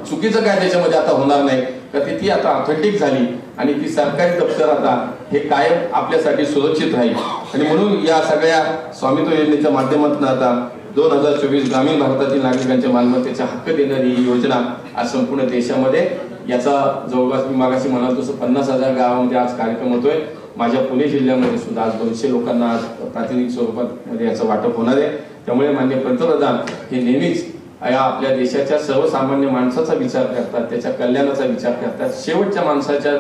चुकीचं काय त्याच्यामध्ये आता होणार नाही. तर ती आता ऑथेंटिक झाली आणि ती सरकारी दप्तर आता हे कायम आपल्यासाठी सुरक्षित राहील. आणि म्हणून या सगळ्या स्वामित्व योजनेच्या माध्यमातून आता 2024 ग्रामीण भारतातील नागरिकांच्या मालमत्तेचा हक्क देणारी ही योजना आज संपूर्ण देशामध्ये याचा जवळपास मी मागाशी म्हणालो तसं 50,000 गावामध्ये आज कार्यक्रम होतोय. माझ्या पुणे जिल्ह्यामध्ये सुद्धा आज 200 लोकांना आज प्रातिनिधिक स्वरूपात मध्ये याचं वाटप होणार आहे. त्यामुळे माननीय पंतप्रधान हे नेहमीच या आपल्या देशाच्या सर्वसामान्य माणसाचा विचार करतात, त्याच्या कल्याणाचा विचार करतात, शेवटच्या माणसाच्या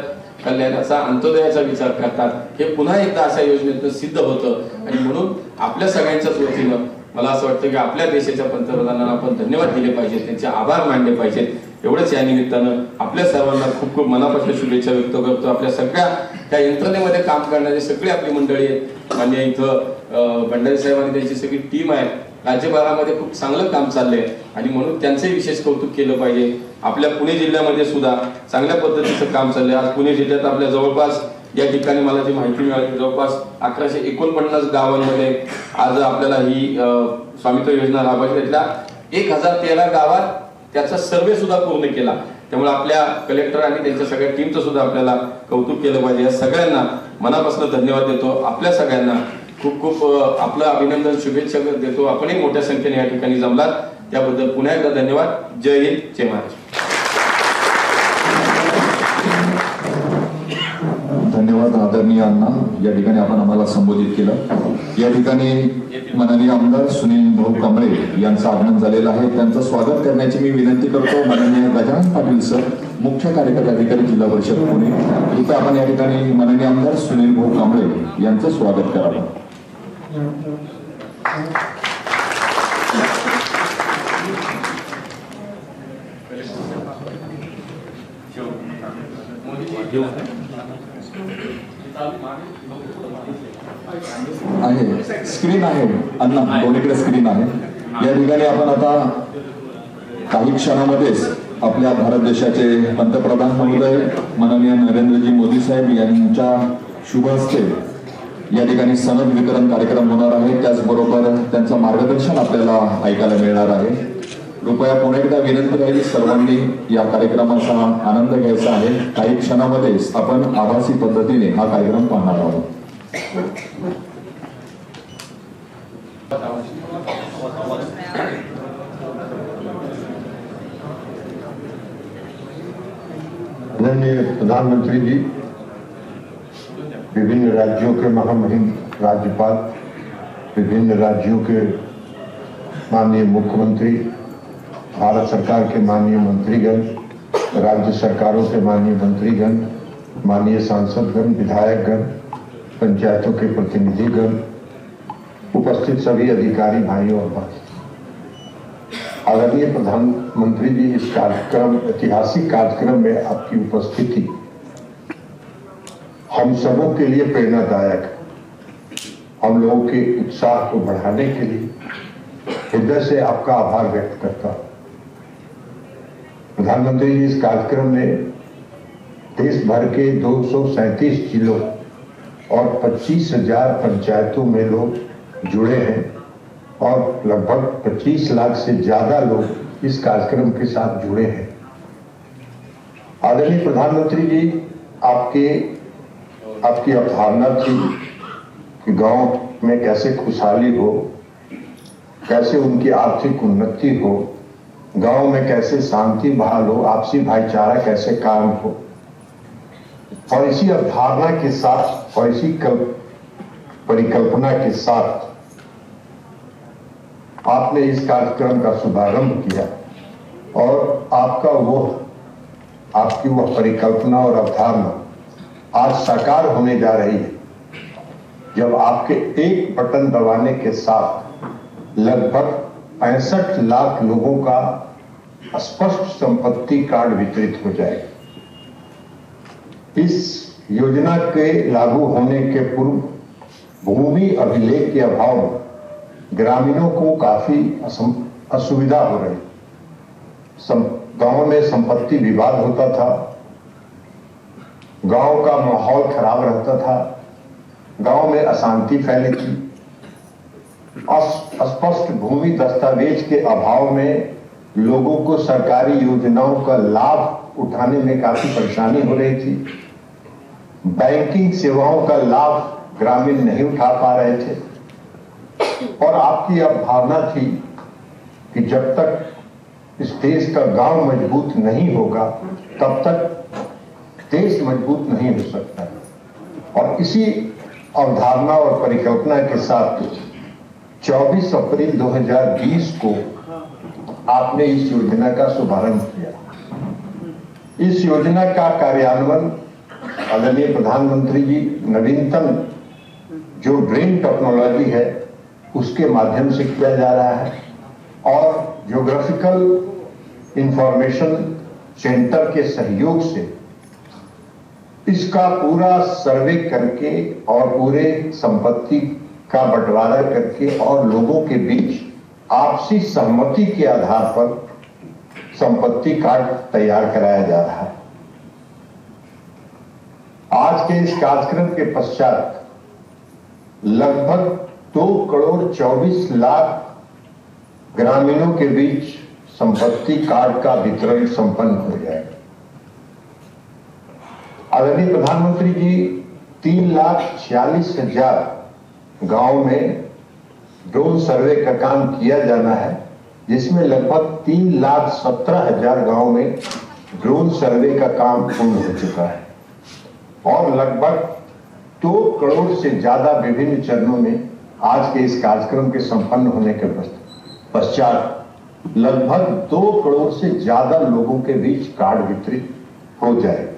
कल्याणाचा अंत्योदयाचा विचार करतात. हे पुन्हा एकदा अशा योजनेतून सिद्ध होतं आणि म्हणून आपल्या सगळ्यांच्याच वतीनं मला असं वाटतं की आपल्या देशाच्या पंतप्रधानांना आपण धन्यवाद दिले पाहिजेत, त्यांचे आभार मानले पाहिजेत. एवढंच या निमित्तानं आपल्या सर्वांना खूप खूप मनापासून शुभेच्छा व्यक्त करतो. आपल्या सगळ्या त्या यंत्रणेमध्ये काम करणारी सगळी आपली मंडळी आहेत. मान्य इथं भंडारी साहेबांनी त्यांची सगळी टीम आहे. राज्यभरामध्ये खूप चांगलं काम चाललंय आणि म्हणून त्यांचंही विशेष कौतुक केलं पाहिजे. आपल्या पुणे जिल्ह्यामध्ये सुद्धा चांगल्या पद्धतीचं काम चाललंय. आज पुणे जिल्ह्यात आपल्या जवळपास या ठिकाणी मला जी माहिती मिळाली जवळपास 1149 गावांमध्ये आज आपल्याला ही स्वामित्व योजना राबवायची. त्यातल्या 1013 गावात त्याचा सर्वे सुद्धा पूर्ण केला. त्यामुळे आपल्या कलेक्टर आणि त्यांच्या सगळ्या टीमचं सुद्धा आपल्याला कौतुक केलं पाहिजे. या सगळ्यांना मनापासून धन्यवाद देतो. आपल्या सगळ्यांना खूप खूप आपलं अभिनंदन, शुभेच्छा देतो. आपणही मोठ्या संख्येने या ठिकाणी जमलात त्याबद्दल पुन्हा एकदा धन्यवाद. जय हिंद, जय महाराष्ट्र.
धन्यवाद आदरणीय अण्णा. या ठिकाणी आपण आम्हाला संबोधित केलं. या ठिकाणी माननीय आमदार सुनील भाऊ कांबळे यांचं आगमन झालेलं आहे. त्यांचं स्वागत करण्याची मी विनंती करतो. माननीय गजानन पाटील सर, मुख्य कार्यकारी अधिकारी जिल्हा परिषद पुणे, इथे आपण या ठिकाणी माननीय आमदार सुनील भाऊ कांबळे यांचं स्वागत करावं. आहे स्क्रीन आहे अण्णा, दोन्हीकडे स्क्रीन आहे. या ठिकाणी आपण आता काही क्षणामध्येच आपल्या भारत देशाचे पंतप्रधान महोदय माननीय नरेंद्रजी मोदी साहेब यांच्या शुभ हस्ते या ठिकाणी सनद वितरण कार्यक्रम होणार आहे. त्याचबरोबर त्यांचं मार्गदर्शन आपल्याला ऐकायला मिळणार आहे. कृपया पुन्हा एकदा विनंती राहील सर्वांनी या कार्यक्रमाचा आनंद घ्यायचा आहे. काही क्षणामध्येच आपण आभासी पद्धतीने हा कार्यक्रम पाहणार आहोत.
आदरणीय प्रधानमंत्री जी, विभिन्न राज्यों के महामहिम राज्यपाल, विभिन्न राज्यों के माननीय मुख्यमंत्री, भारत सरकार के माननीय मंत्रीगण, राज्य सरकारों के माननीय मंत्रीगण, माननीय सांसदगण, विधायकगण, पंचायतों के प्रतिनिधिगण, उपस्थित सभी अधिकारी भाइयों और बहनों, आदरणीय प्रधानमंत्री जी, इस कार्यक्रम, ऐतिहासिक कार्यक्रम में आपकी उपस्थिति हम सबों के लिए प्रेरणादायक है। हम लोगों के उत्साह को बढ़ाने के लिए हृदय से आपका आभार व्यक्त करता हूं। प्रधानमंत्री जी, इस कार्यक्रम में देश भर के 237 जिलों और 25,000 पंचायतों में लोग जुड़े हैं और लगभग 25 लाख से ज्यादा लोग इस कार्यक्रम के साथ जुड़े हैं। आदरणीय प्रधानमंत्री जी, आपकी अवधारणा थी कि गांव में कैसे खुशहाली हो, कैसे उनकी आर्थिक उन्नति हो, गांव में कैसे शांति बहाल हो, आपसी भाईचारा कैसे कायम हो, और इसी अवधारणा के साथ और इसी परिकल्पना के साथ आपने इस कार्यक्रम का शुभारंभ किया और आपकी वह परिकल्पना और अवधारणा आज साकार होने जा रही है, जब आपके एक बटन दबाने के साथ लगभग 65 लाख लोगों का स्पष्ट संपत्ति कार्ड वितरित हो जाएगा। इस योजना के लागू होने के पूर्व भूमि अभिलेख के अभाव में ग्रामीणों को काफी असुविधा हो रही। गांव में संपत्ति विवाद होता था, गांव का माहौल खराब रहता था, गांव में अशांति फैली थी। स्पष्ट भूमि दस्तावेज के अभाव में लोगों को सरकारी योजनाओं का लाभ उठाने में काफी परेशानी हो रही थी। बैंकिंग सेवाओं का लाभ ग्रामीण नहीं उठा पा रहे थे और आपकी अब भावना थी कि जब तक इस देश का गांव मजबूत नहीं होगा तब तक देश मजबूत नहीं हो सकता। और इसी अवधारणा और परिकल्पना के साथ 24 अप्रैल 2020 को आपने इस योजना का शुभारंभ किया। इस योजना का कार्यान्वयन आदरणीय प्रधानमंत्री जी नवीनतम जो ड्रीम टेक्नोलॉजी है उसके माध्यम से किया जा रहा है और ज्योग्राफिकल इंफॉर्मेशन सेंटर के सहयोग से इसका पूरा सर्वे करके और पूरे संपत्ति का बंटवारा करके और लोगों के बीच आपसी सहमति के आधार पर संपत्ति कार्ड तैयार कराया जा रहा है। आज के इस कार्यक्रम के पश्चात लगभग 2 करोड़ 24 लाख ग्रामीणों के बीच संपत्ति कार्ड का वितरण संपन्न हो जाएगा। आदरणीय प्रधानमंत्री जी, 3,46,000 गांव में ड्रोन सर्वे का काम किया जाना है, जिसमें लगभग 3,17,000 गांव में ड्रोन सर्वे का काम पूर्ण हो चुका है और लगभग 2 करोड़ से ज्यादा विभिन्न चरणों में आज के इस कार्यक्रम के संपन्न होने के पश्चात लगभग 2 करोड़ से ज्यादा लोगों के बीच कार्ड वितरित हो जाएगा।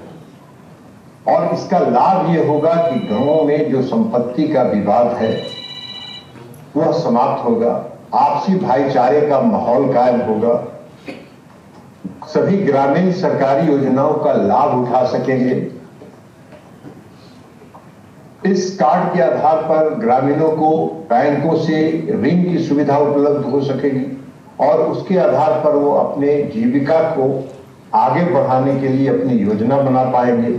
और इसका लाभ यह होगा कि गांवों में जो संपत्ति का विवाद है वह समाप्त होगा, आपसी भाईचारे का माहौल कायम होगा, सभी ग्रामीण सरकारी योजनाओं का लाभ उठा सकेंगे। इस कार्ड के आधार पर ग्रामीणों को बैंकों से ऋण की सुविधा उपलब्ध हो सकेगी और उसके आधार पर वो अपने जीविका को आगे बढ़ाने के लिए अपनी योजना बना पाएंगे।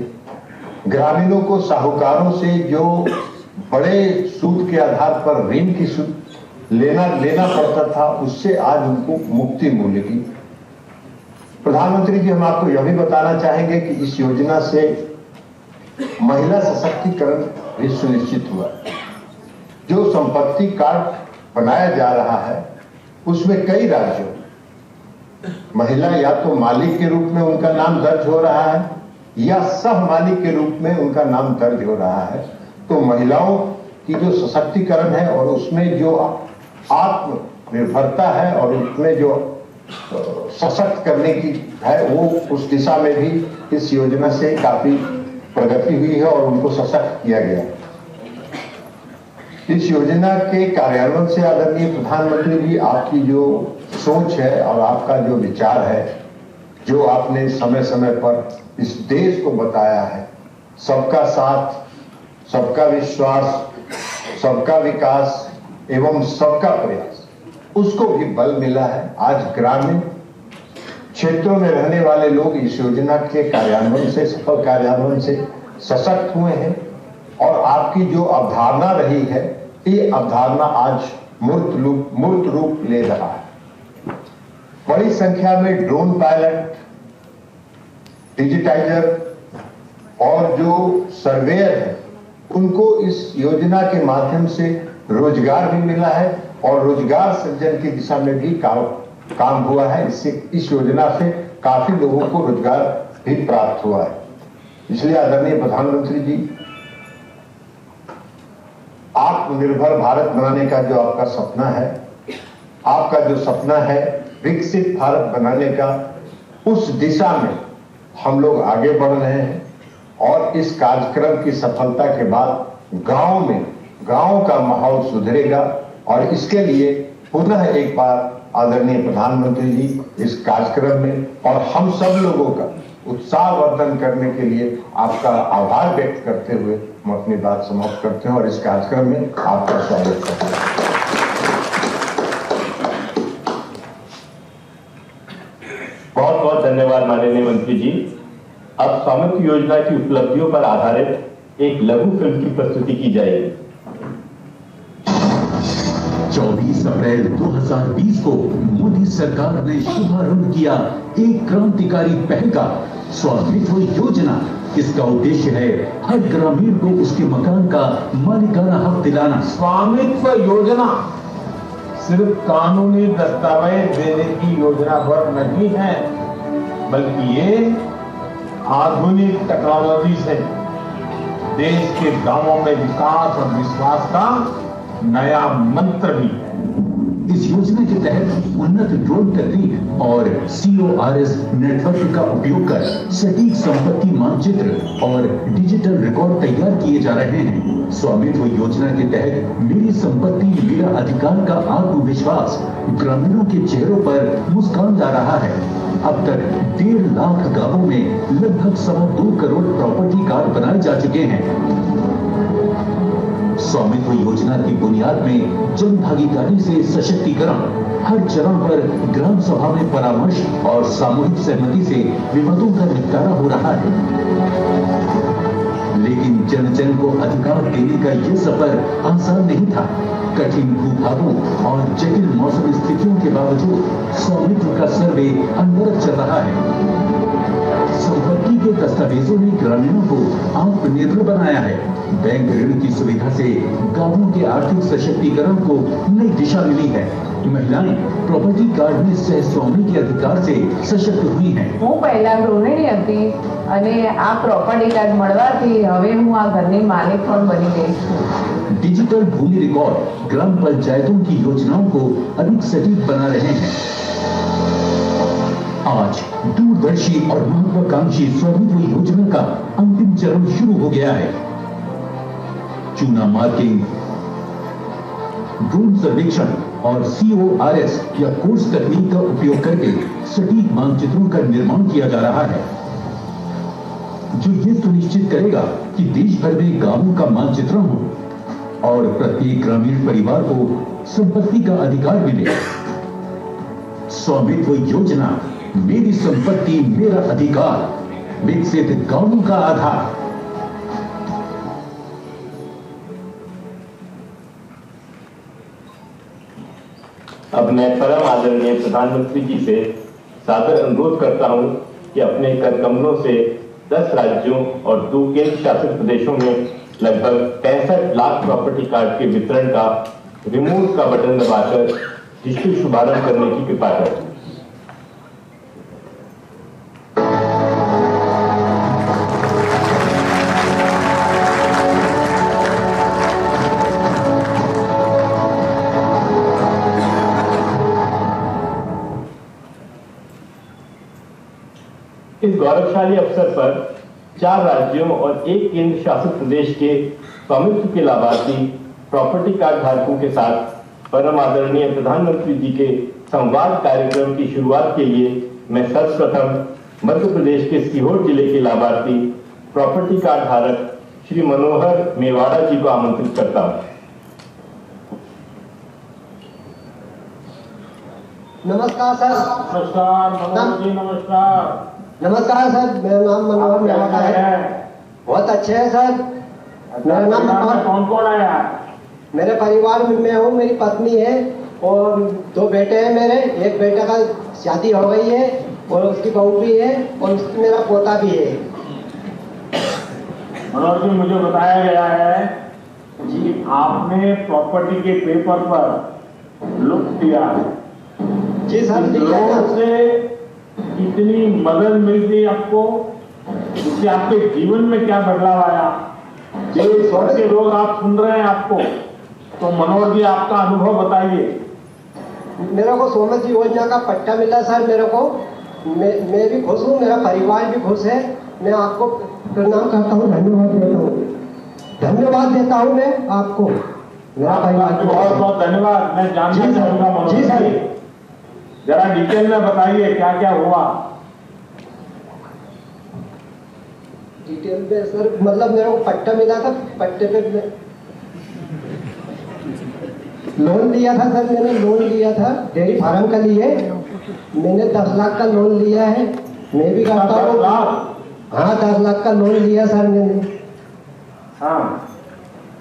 ग्रामीणों को साहूकारों से जो बड़े सूद के आधार पर ऋण की लेना पड़ता था, उससे आज उनको मुक्ति मिलेगी। प्रधानमंत्री जी, हम आपको यह भी बताना चाहेंगे कि इस योजना से महिला सशक्तिकरण भी सुनिश्चित हुआ। जो संपत्ति कार्ड बनाया जा रहा है उसमें कई राज्यों महिला या तो मालिक के रूप में उनका नाम दर्ज हो रहा है या सह मालिक के रूप में उनका नाम दर्ज हो रहा है। तो महिलाओं की जो सशक्तिकरण है और उसमें जो आत्मनिर्भरता है और उसमें जो सशक्त करने की है वो उस दिशा में भी इस योजना से काफी प्रगति हुई है और उनको सशक्त किया गया। इस योजना के कार्यान्वयन से आदरणीय प्रधानमंत्री जी आपकी जो सोच है और आपका जो विचार है, जो आपने समय समय पर इस देश को बताया है, सबका साथ, सबका विश्वास, सबका विकास एवं सबका प्रयास, उसको भी बल मिला है। आज ग्रामीण क्षेत्रों में रहने वाले लोग इस योजना के कार्यान्वयन से, सफल कार्यान्वयन से सशक्त हुए हैं और आपकी जो अवधारणा रही है ये अवधारणा आज मूर्त रूप ले रहा है। बड़ी संख्या में ड्रोन पायलट, डिजिटाइजर और जो सर्वेयर है उनको इस योजना के माध्यम से रोजगार भी मिला है और रोजगार सृजन की दिशा में भी काम हुआ है। इससे इस योजना से काफी लोगों को रोजगार भी प्राप्त हुआ है। इसलिए आदरणीय प्रधानमंत्री जी, आत्मनिर्भर भारत बनाने का जो आपका सपना है, आपका जो सपना है विकसित भारत बनाने का, उस दिशा में हम लोग आगे बढ़ रहे हैं और इस कार्यक्रम की सफलता के बाद गांव का माहौल सुधरेगा और इसके लिए पुनः एक बार आदरणीय प्रधानमंत्री जी इस कार्यक्रम में और हम सब लोगों का उत्साहवर्धन करने के लिए आपका आभार व्यक्त करते हुए हम अपनी बात समाप्त करते हैं और इस कार्यक्रम में आपका स्वागत करते हैं।
बहुत बहुत धन्यवाद माननीय मंत्री जी। अब स्वामित्व योजना की उपलब्धियों पर आधारित एक लघु फिल्म की प्रस्तुति की जाएगी।
24 अप्रैल 2020 को मोदी सरकार ने शुभारंभ किया एक क्रांतिकारी पहल का स्वामित्व योजना। इसका उद्देश्य है हर ग्रामीण को उसके मकान का मालिकाना हक दिलाना।
स्वामित्व योजना सिर्फ कानूनी दस्तावेज देने की योजना पर नहीं है, बल्कि ये आधुनिक टेक्नोलॉजी से देश के गांवों में विकास और विश्वास का नया मंत्र भी है।
इस योजना के तहत उन्नत ड्रोन तकनीक और CORS नेटवर्क का उपयोग कर सटीक संपत्ति मानचित्र और डिजिटल रिकॉर्ड तैयार किए जा रहे हैं। स्वामित्व योजना के तहत मेरी संपत्ति मेरा अधिकार का आत्मविश्वास ग्रामीणों के चेहरों पर मुस्कान ला रहा है। अब तक 1.5 लाख गांवों में लगभग 2.25 करोड़ प्रॉपर्टी कार्ड बनाए जा चुके हैं। स्वामित्व योजना की बुनियाद में जन भागीदारी से सशक्तिकरण, हर चरण पर ग्राम सभा में परामर्श और सामूहिक सहमति से विवादों का निपटारा हो रहा है। लेकिन जन जन को अधिकार देने का यह सफर आसान नहीं था। कठिन भूभागों और जटिल मौसम स्थितियों के बावजूद स्वामित्व का सर्वे अनवरत चल रहा है। संपत्ति के दस्तावेजों ने ग्रामीणों को आत्मनिर्भर बनाया है। बैंक ऋण की सुविधा से गांवों के आर्थिक सशक्तिकरण को नई दिशा मिली है। महिलाएं प्रॉपर्टी कार्ड में सहस्वामी के अधिकार से सशक्त हुई हैं।
હું પહેલા ગૃહિણી હતી અને આ પ્રોપર્ટી કાર્ડ મળવાથી હવે હું આ ઘરની માલિક પણ બની ગઈ છું।
डिजिटल भूमि रिकॉर्ड ग्राम पंचायतों की योजनाओं को अधिक सटीक बना रहे हैं। आज दूरदर्शी और महत्वाकांक्षी स्वामित्व योजना का अंतिम चरण शुरू हो गया है। चूना मार्किंग, ड्रोन सर्वेक्षण और CORS या कोर्स तकनीक का उपयोग करके सटीक मानचित्रों का निर्माण किया जा रहा है, जो ये सुनिश्चित करेगा कि देश भर में गांवों का मानचित्रण हो और प्रत्येक ग्रामीण परिवार को संपत्ति का अधिकार मिले। स्वामित्व योजना, मेरी संपत्ति मेरा अधिकार, विकसित गांवों का आधार।
अब मैं परम आदरणीय प्रधानमंत्री जी से सादर अनुरोध करता हूं कि अपने कर कमलों से 10 राज्यों और 2 केंद्र शासित प्रदेशों में लगभग 65 लाख प्रॉपर्टी कार्ड के वितरण का रिमोट का बटन दबाकर जिसके शुभारंभ करने की कृपा करें। इस गौरवशाली अवसर पर 4 राज्यों और 1 केंद्र शासित प्रदेश के स्वामित्व के लाभार्थी प्रॉपर्टी कार्ड धारकों के साथ परम आदरणीय प्रधानमंत्री जी के संवाद कार्यक्रम की शुरुआत के लिए मैं सर्वप्रथम मध्य प्रदेश के सीहोर जिले के लाभार्थी प्रॉपर्टी कार्ड धारक श्री मनोहर मेवाड़ा जी को आमंत्रित करता हूं।
नमस्कार सर।
नमस्कार मनोहर जी, नमस्कार।
नमस्कार सर, मेरा नाम मनोहर मेवाड़ा है। बहुत अच्छे है सर। मेरा नाम मनोहर।
कौन कौन आया?
मेरे परिवार में मैं हूँ, मेरी पत्नी है और 2 बेटे हैं मेरे। एक बेटे का शादी हो गई है और उसकी बहू भी है और उसकी मेरा पोता भी है।
मनोहर जी, मुझे बताया गया है कि आपने प्रॉपर्टी के पेपर पर लुक दिया है।
जी सर।
लोगों से कितनी मदद मिलती आपको, इससे आपके जीवन में क्या बदलाव आया? देश भर के लोग आप सुन रहे हैं आपको, तो मनोहर जी आपका अनुभव बताइए।
मेरे को स्वामित्व योजना का पट्टा मिला सर मेरे को। मैं भी खुश हूँ, मेरा परिवार भी खुश है। मैं आपको प्रणाम करता हूँ, धन्यवाद देता हूँ। धन्यवाद देता हूँ मैं आपको, मेरा परिवार।
बहुत बहुत धन्यवाद। मैं जानना चाहूंगा मनोहर
जी सर,
जरा डिटेल में बताइए क्या क्या हुआ।
डिटेल में सर, मतलब मेरे को पट्टा मिला था। पट्टे पे लोन लिया था सर, मैंने लोन लिया था डेयरी फार्म के लिए। मैंने 10 लाख का लोन लिया है। मैं भी करता हूँ। हाँ, 10 लाख का लोन लिया सर मैंने।
हाँ,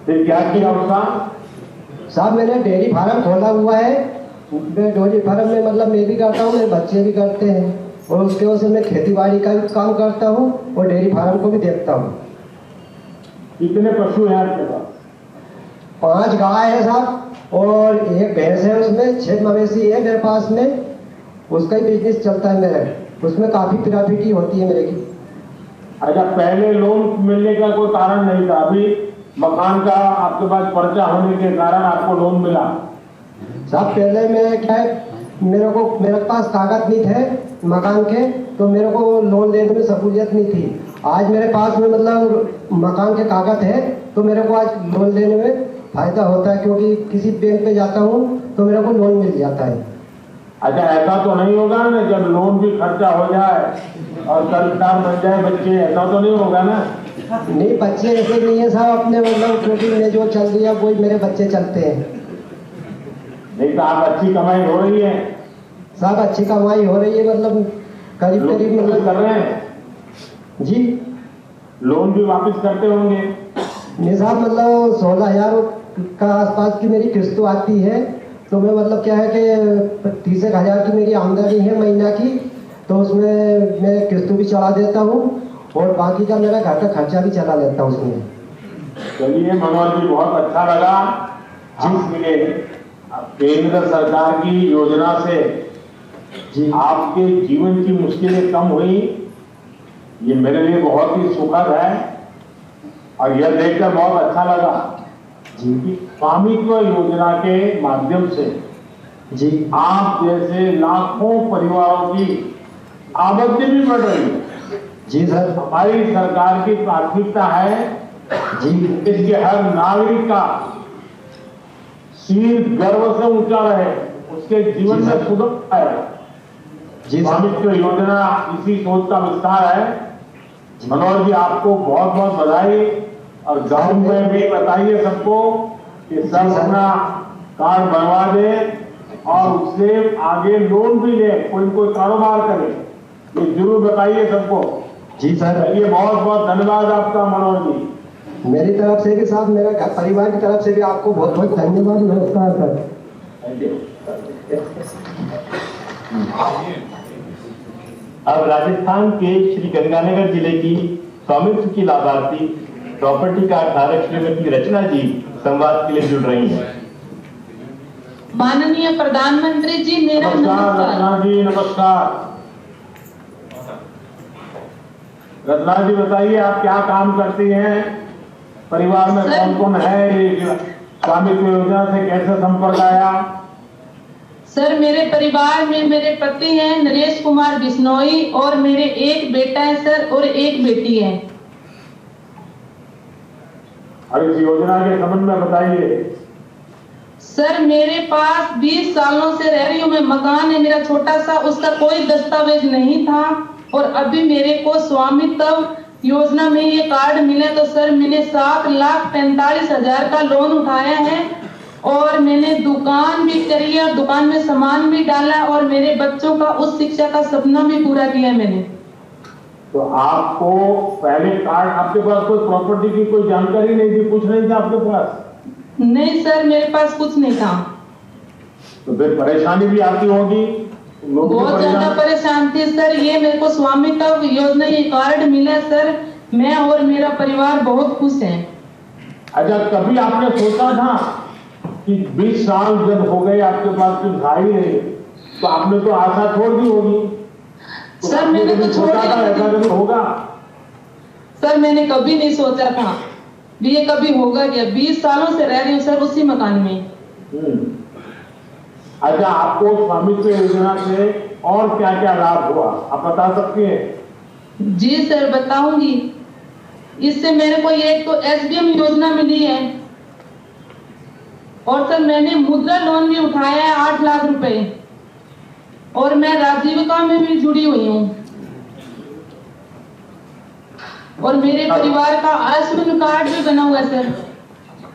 फिर क्या किया उसका?
साहब मैंने डेयरी फार्म खोला हुआ है। डेयरी फार्म में मतलब मैं भी करता हूँ, मेरे बच्चे भी करते हैं और उसके वजह से मैं खेती बाड़ी का भी काम करता हूँ और डेयरी फार्म को भी देखता हूँ।
कितने पशु हैं आपके पास?
5 गाय है साहब और 1 भैंस है। उसमें 6 मवेशी है मेरे पास में। उसका ही बिजनेस चलता है मेरा। उसमें काफी प्रॉफिट होती है मेरे की।
अच्छा, पहले लोन मिलने का कोई कारण नहीं था, अभी मकान का आपके पास पर्चा होने के कारण आपको लोन मिला?
साहब पहले मैं क्या है, मेरे पास कागज नहीं थे मकान के, तो मेरे को लोन लेने में सहूलियत नहीं थी। आज मेरे पास में मतलब मकान के कागज है तो मेरे को आज लोन लेने में फायदा होता है, क्योंकि किसी बैंक पे जाता हूँ तो मेरे को लोन मिल जाता है।
अच्छा, ऐसा तो नहीं होगा ना जब लोन भी खर्चा हो जाए और कर्जदार बन जाए बच्चे, ऐसा तो नहीं होगा ना?
नहीं, बच्चे ऐसे नहीं है साहब अपने, मतलब क्योंकि मैं जो चल रही है वही मेरे बच्चे चलते हैं।
नहीं तो आप अच्छी कमाई हो रही है?
साहब अच्छी कमाई हो रही है, मतलब करीब मतलब
कर रहे हैं
जी।
लोन भी वापस करते होंगे?
नहीं साहब, मतलब 16,000 का आसपास की मेरी किस्त आती है। तो मैं मतलब क्या है कि 30,000 की मेरी आमदनी है महीना की, तो उसमें मैं किस्त भी चढ़ा देता हूँ और बाकी का मेरा घर का खर्चा भी चला लेता हूँ उसमें।
चलिए मनोहर जी, बहुत अच्छा लगा। जिसमें केंद्र सरकार की योजना से
जी
आपके जीवन की मुश्किलें कम हुई, ये मेरे लिए बहुत ही सुखद है और यह देखकर बहुत अच्छा लगा कि स्वामित्व योजना के माध्यम से
जी
आप जैसे लाखों परिवारों की आमदनी भी बढ़ रही है।
जी सर।
हमारी सरकार की प्राथमिकता है
जी
इसके हर नागरिक का शील गर्व से ऊंचा रहे, उसके जीवन में सुधार आए।
जी
स्वामित्व योजना इसी सोच का विस्तार है। मनोहर जी, आपको बहुत बहुत बधाई और गांव में भी बताइए सबको कि सब अपना कार्ड बनवा दे और उससे आगे लोन भी ले, कोई कारोबार करे, ये जरूर बताइए सबको।
जी सर।
चलिए, बहुत बहुत धन्यवाद आपका मनोहर जी।
मेरी तरफ से भी साहब, मेरा घर परिवार की तरफ से भी आपको बहुत बहुत धन्यवाद। नमस्कार सर।
अब राजस्थान के श्री गंगानगर जिले की स्वामित्व की लाभार्थी प्रॉपर्टी कार्ड धारक श्रीमती रचना जी संवाद के लिए जुड़ रही हैं।
माननीय प्रधानमंत्री जी, मेरा नमस्कार।
रत्ना जी नमस्कार। रत्ना जी बताइए, आप क्या काम करती हैं? परिवार में कौन कौन है? ये स्वामित्व योजना से कैसे संपर्क आया?
सर, मेरे परिवार में मेरे पति हैं नरेश कुमार बिश्नोई और मेरे एक बेटा है सर और एक बेटी है।
और इस योजना के संबंध में बताइए।
सर, मेरे पास 20 सालों से रह रही हूँ मैं। मकान है मेरा छोटा सा, उसका कोई दस्तावेज नहीं था और अभी मेरे को स्वामित्व योजना में ये कार्ड मिले तो सर मैंने 7,45,000 का लोन उठाया है और मैंने दुकान भी करी है, दुकान में सामान भी डाला और मेरे बच्चों का उच्च शिक्षा का सपना भी पूरा किया मैंने।
तो आपको पहले कार्ड, आपके पास कोई प्रॉपर्टी की कोई जानकारी नहीं थी, कुछ नहीं था आपके पास?
नहीं सर, मेरे पास कुछ नहीं था।
तो फिर परेशानी भी आती होगी?
बहुत ज्यादा परेशान थी सर। ये मेरे को स्वामित्व योजना ये कार्ड मिला सर, मैं और मेरा परिवार बहुत खुश हैं।
अच्छा, कभी आपने सोचा था कि 20 साल जब हो गए आपके पास कुछ भाई नहीं, तो आपने तो आशा छोड़ दी होगी? तो
सर मैंने तो
सोचा था ऐसा कभी होगा?
सर मैंने कभी नहीं सोचा था ये कभी होगा क्या। 20 सालों से रह रही हूँ सर उसी मकान में।
अच्छा, आपको स्वामित्व योजना से और क्या क्या लाभ हुआ, आप बता सकती हैं?
जी सर बताऊंगी। इससे मेरे को ये तो SBM योजना मिली है और सर मैंने मुद्रा लोन भी उठाया है 8 लाख रुपए और मैं राजीविका में भी जुड़ी हुई हूँ और मेरे परिवार का आयुष्मान कार्ड भी बना हुआ है सर।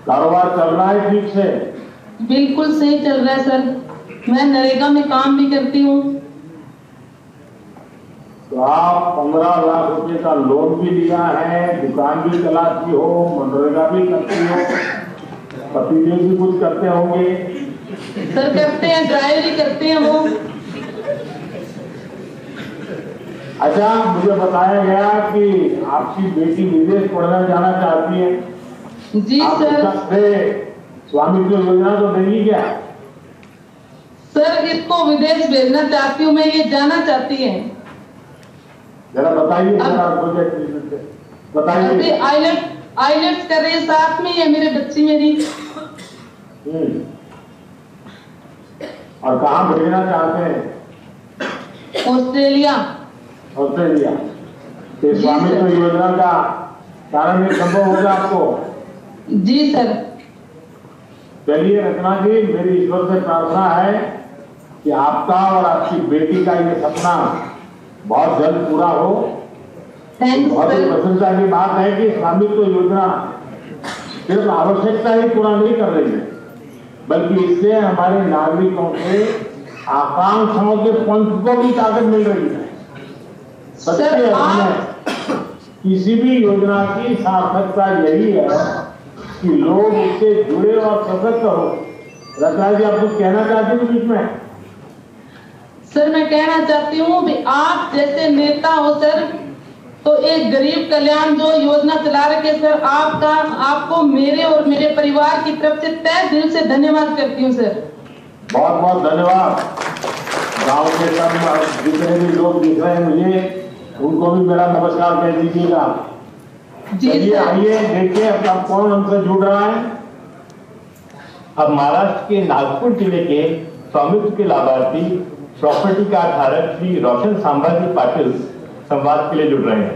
कारोबार चल रहा है ठीक से?
बिल्कुल सही चल रहा है सर। मैं नरेगा में काम भी करती हूँ।
तो आप 15 लाख रुपए का लोन भी लिया है, दुकान भी चलाती हो, मनरेगा भी करती हो, पतिदेव भी कुछ करते होंगे?
सर करते हैं, ड्राइवरी करते हैं वो।
अच्छा, मुझे बताया गया कि आपकी बेटी विदेश पढ़ने जाना चाहती है।
जी सर।
स्वामित्व योजना तो देगी क्या?
सर इसको विदेश भेजना चाहती हूँ मैं, ये जाना चाहती है।
जरा बताइए, जरा प्रोजेक्ट बताइए।
अभी आइलेट्स कर रहे हैं, साथ में है मेरे बच्ची मेरी।
और कहाँ भेजना चाहते हैं?
ऑस्ट्रेलिया।
ऑस्ट्रेलिया। तो स्वामित्व योजना का कारण ये संभव होगा आपको?
जी सर।
चलिए रत्ना जी, मेरी ईश्वर से प्रार्थना है कि आपका और आपकी बेटी का ये सपना बहुत जल्द पूरा हो। बहुत ही प्रसन्नता की बात है कि स्वामित्व योजना सिर्फ आवश्यकता ही पूरा नहीं कर रही है, बल्कि इससे हमारे नागरिकों के आकांक्षाओं के पंख को भी ताकत मिल रही है। सच्चे अर्थ में किसी भी योजना की सार्थकता यही है कि लोग उससे जुड़े और सशक्त हो। रत्ना जी, आप कुछ कहना चाहते हैं बीच में?
सर मैं कहना चाहती हूँ कि आप जैसे नेता हो सर, तो एक गरीब कल्याण जो योजना चला रखे सर, आपको मेरे और मेरे परिवार की तरफ से तहे दिल से धन्यवाद करती हूँ सर।
बहुत बहुत धन्यवाद। गांव के सब जितने भी लोग दिख रहे हैं मुझे, उनको भी मेरा नमस्कार कह दीजिएगा।
जी
आइए देखिए अब कौन हमसे जुड़ रहा है।
अब महाराष्ट्र के नागपुर जिले के स्वामित्व के लाभार्थी प्रॉपर्टी का धारक श्री रोशन संभाजी पाटिल संवाद के लिए जुड़ रहे हैं।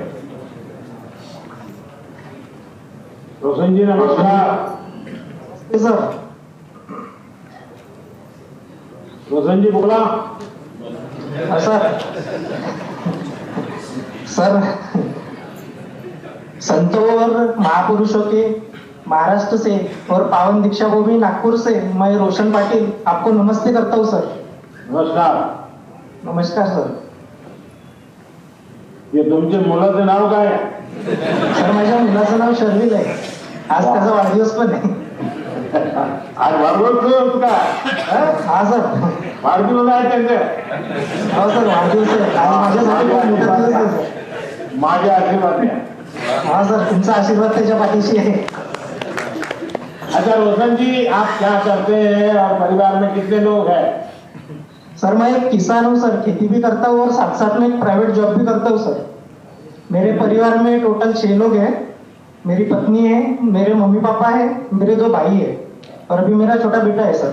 रोशन जी नमस्कार।
सर
रोशन जी बोला।
सर संतों और महापुरुषों के महाराष्ट्र से और पावन दीक्षा को भी नागपुर से मैं रोशन पाटिल आपको नमस्ते करता हूँ सर।
नमस्कार।
नमस्कार सर।
ये तुमचे मुलाचं नाव काय?
सर माझ्या मुलाचं नाव शर्विल आहे। आज त्याचा वाढदिवस पण आहे।
आज वाढदिवस का?
हा सर
वाढदिवस आहे त्यांचे?
हो सर वाढदिवस आहे आणि माझ्यासाठी खूप मोठा दिवस आहे सर।
माझ्या आशीर्वाद द्या।
हा सर तुमचा आशीर्वाद त्याच्या पाठीशी आहे।
अच्छा रोशन जी, आप क्या करते हैं और परिवार में कितने लोग हैं?
सर मैं एक किसान हूँ सर, खेती भी करता हूँ और साथ साथ में एक प्राइवेट जॉब भी करता हूँ सर। मेरे परिवार में टोटल 6 लोग हैं। मेरी पत्नी है, मेरे मम्मी पापा है, मेरे 2 भाई है और अभी मेरा छोटा बेटा है सर।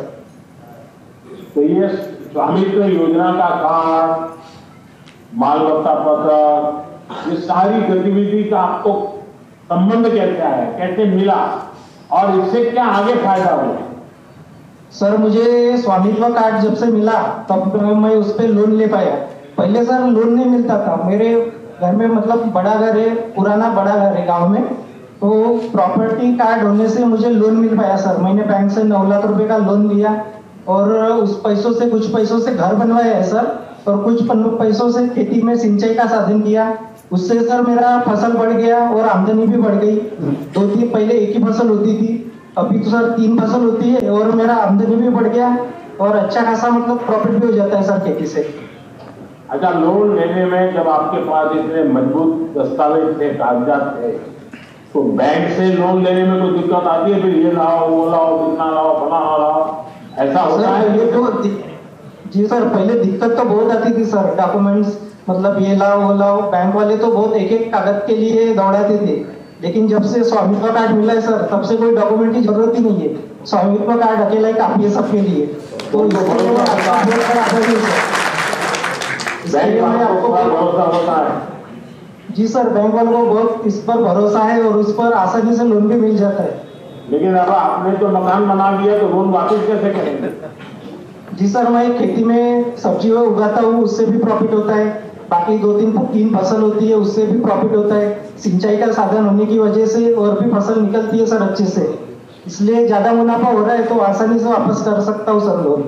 तो ये स्वामित्व योजना का कार्ड, मालमत्ता पत्र, ये सारी गतिविधि का आपको संबंध कैसे आया, कैसे मिला और इससे क्या आगे फायदा हुआ?
सर मुझे स्वामित्व कार्ड जब से मिला तब मैं उस पर लोन ले पाया। पहले सर लोन नहीं मिलता था। मेरे घर में मतलब बड़ा घर है, पुराना बड़ा घर है गांव में, तो प्रॉपर्टी कार्ड होने से मुझे लोन मिल पाया सर। मैंने बैंक से 9 लाख रुपए का लोन लिया और उस पैसों से कुछ पैसों से घर बनवाया है सर, और कुछ पैसों से खेती में सिंचाई का साधन किया। उससे सर मेरा फसल बढ़ गया और आमदनी भी बढ़ गई। 2-3 पहले एक ही फसल होती थी, अभी तो सर 3 फसल होती है और मेरा आमदनी भी बढ़ गया और अच्छा खासा मतलब प्रॉफिट भी हो जाता है सर खेती से।
अच्छा, लोन लेने में जब आपके पास इतने मजबूत दस्तावेज थे, कागजात थे, तो बैंक से लोन लेने में कोई दिक्कत आती है? फिर ये लाओ, वो लाओ, कितना लाओ, फलाना लाओ, ऐसा होता है?
ये तो जी सर, पहले दिक्कत तो बहुत आती थी सर। डॉक्यूमेंट्स मतलब ये लाओ वो लाओ, बैंक वाले तो बहुत एक कागज के लिए दौड़ाते थे। लेकिन जब से स्वामित्व कार्ड मिला है सर, तब से कोई डॉक्यूमेंट की जरूरत ही नहीं है। स्वामित्व कार्ड अकेला ही काफी है सबके लिए। तो
भरोसा होता है?
जी सर, बैंक वालों को बहुत इस पर भरोसा है और उस पर आसानी से लोन भी मिल जाता है।
लेकिन अब आपने तो मकान बना दिया तो लोन वापस कैसे करेंगे?
जी सर, मैं खेती में सब्जी उगाता हूँ, उससे भी प्रॉफिट होता है। बाकी 2-3 फसल होती है, उससे भी प्रॉफिट होता है। सिंचाई का साधन होने की वजह से और भी फसल निकलती है सर अच्छे से, इसलिए ज्यादा मुनाफा हो रहा है तो आसानी से वापस कर सकता हूँ सर लोन।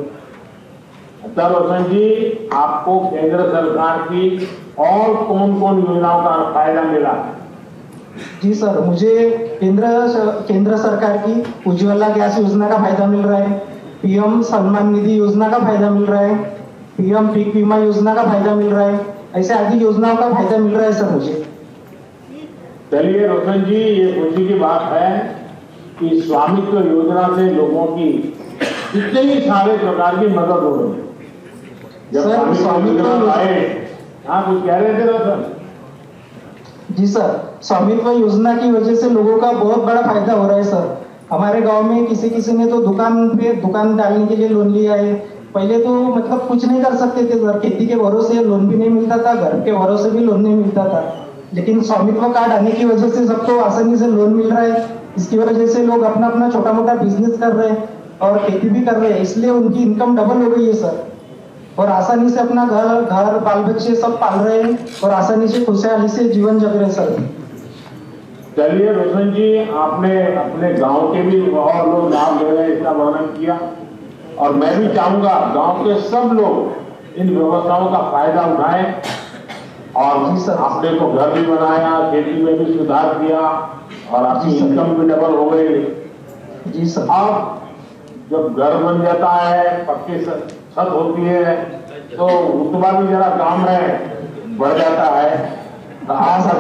अच्छा रोशन जी, आपको केंद्र सरकार की और कौन कौन योजनाओं का फायदा मिला?
जी सर, मुझे केंद्र सरकार की उज्ज्वला गैस योजना का फायदा मिल रहा है, पीएम सम्मान निधि योजना का फायदा मिल रहा है, पीएम पीक बीमा योजना का फायदा मिल रहा है। ऐसे आदि योजनाओं का फायदा मिल रहा है सर मुझे।
चलिए रोशन जी, ये खुशी की बात है कि स्वामित्व योजना से लोगों की कितने ही सारे प्रकार की मदद हो रही है। जब स्वामित्व आए, हाँ कुछ कह रहे थे रोशन?
जी सर, स्वामित्व योजना की वजह से लोगों का बहुत बड़ा फायदा हो रहा है सर। हमारे गांव में किसी ने तो दुकान डालने के लिए लोन लिया है। पहले तो मतलब कुछ नहीं कर सकते थे सर, खेती के भरोसे लोन भी नहीं मिलता था, घर के भरोसे भी लोन नहीं मिलता था। लेकिन स्वामित्व कार्ड आने की वजह से सबको आसानी से लोन मिल रहा है। इसकी वजह से लोग अपना अपना छोटा मोटा बिजनेस कर रहे हैं और खेती भी कर रहे हैं, इसलिए उनकी इनकम डबल हो गई है सर। और आसानी से अपना घर बाल बच्चे सब पाल रहे हैं और आसानी से खुशहाली से जीवन जग रहे हैं सर।
चलिए रोशन जी, आपने अपने गांव के भी और लोग लाभ ले रहे हैं इसका वर्णन किया, और मैं भी चाहूंगा गांव के सब लोग इन व्यवस्थाओं का फायदा उठाएं। और आपने तो घर भी बनाया, खेती में भी सुधार किया और आपकी इनकम भी डबल हो गई।
जी सर।
अब जब घर बन जाता है, पक्की छत होती है, तो रुतबा भी जरा काम है बढ़ जाता है।
हाँ सर,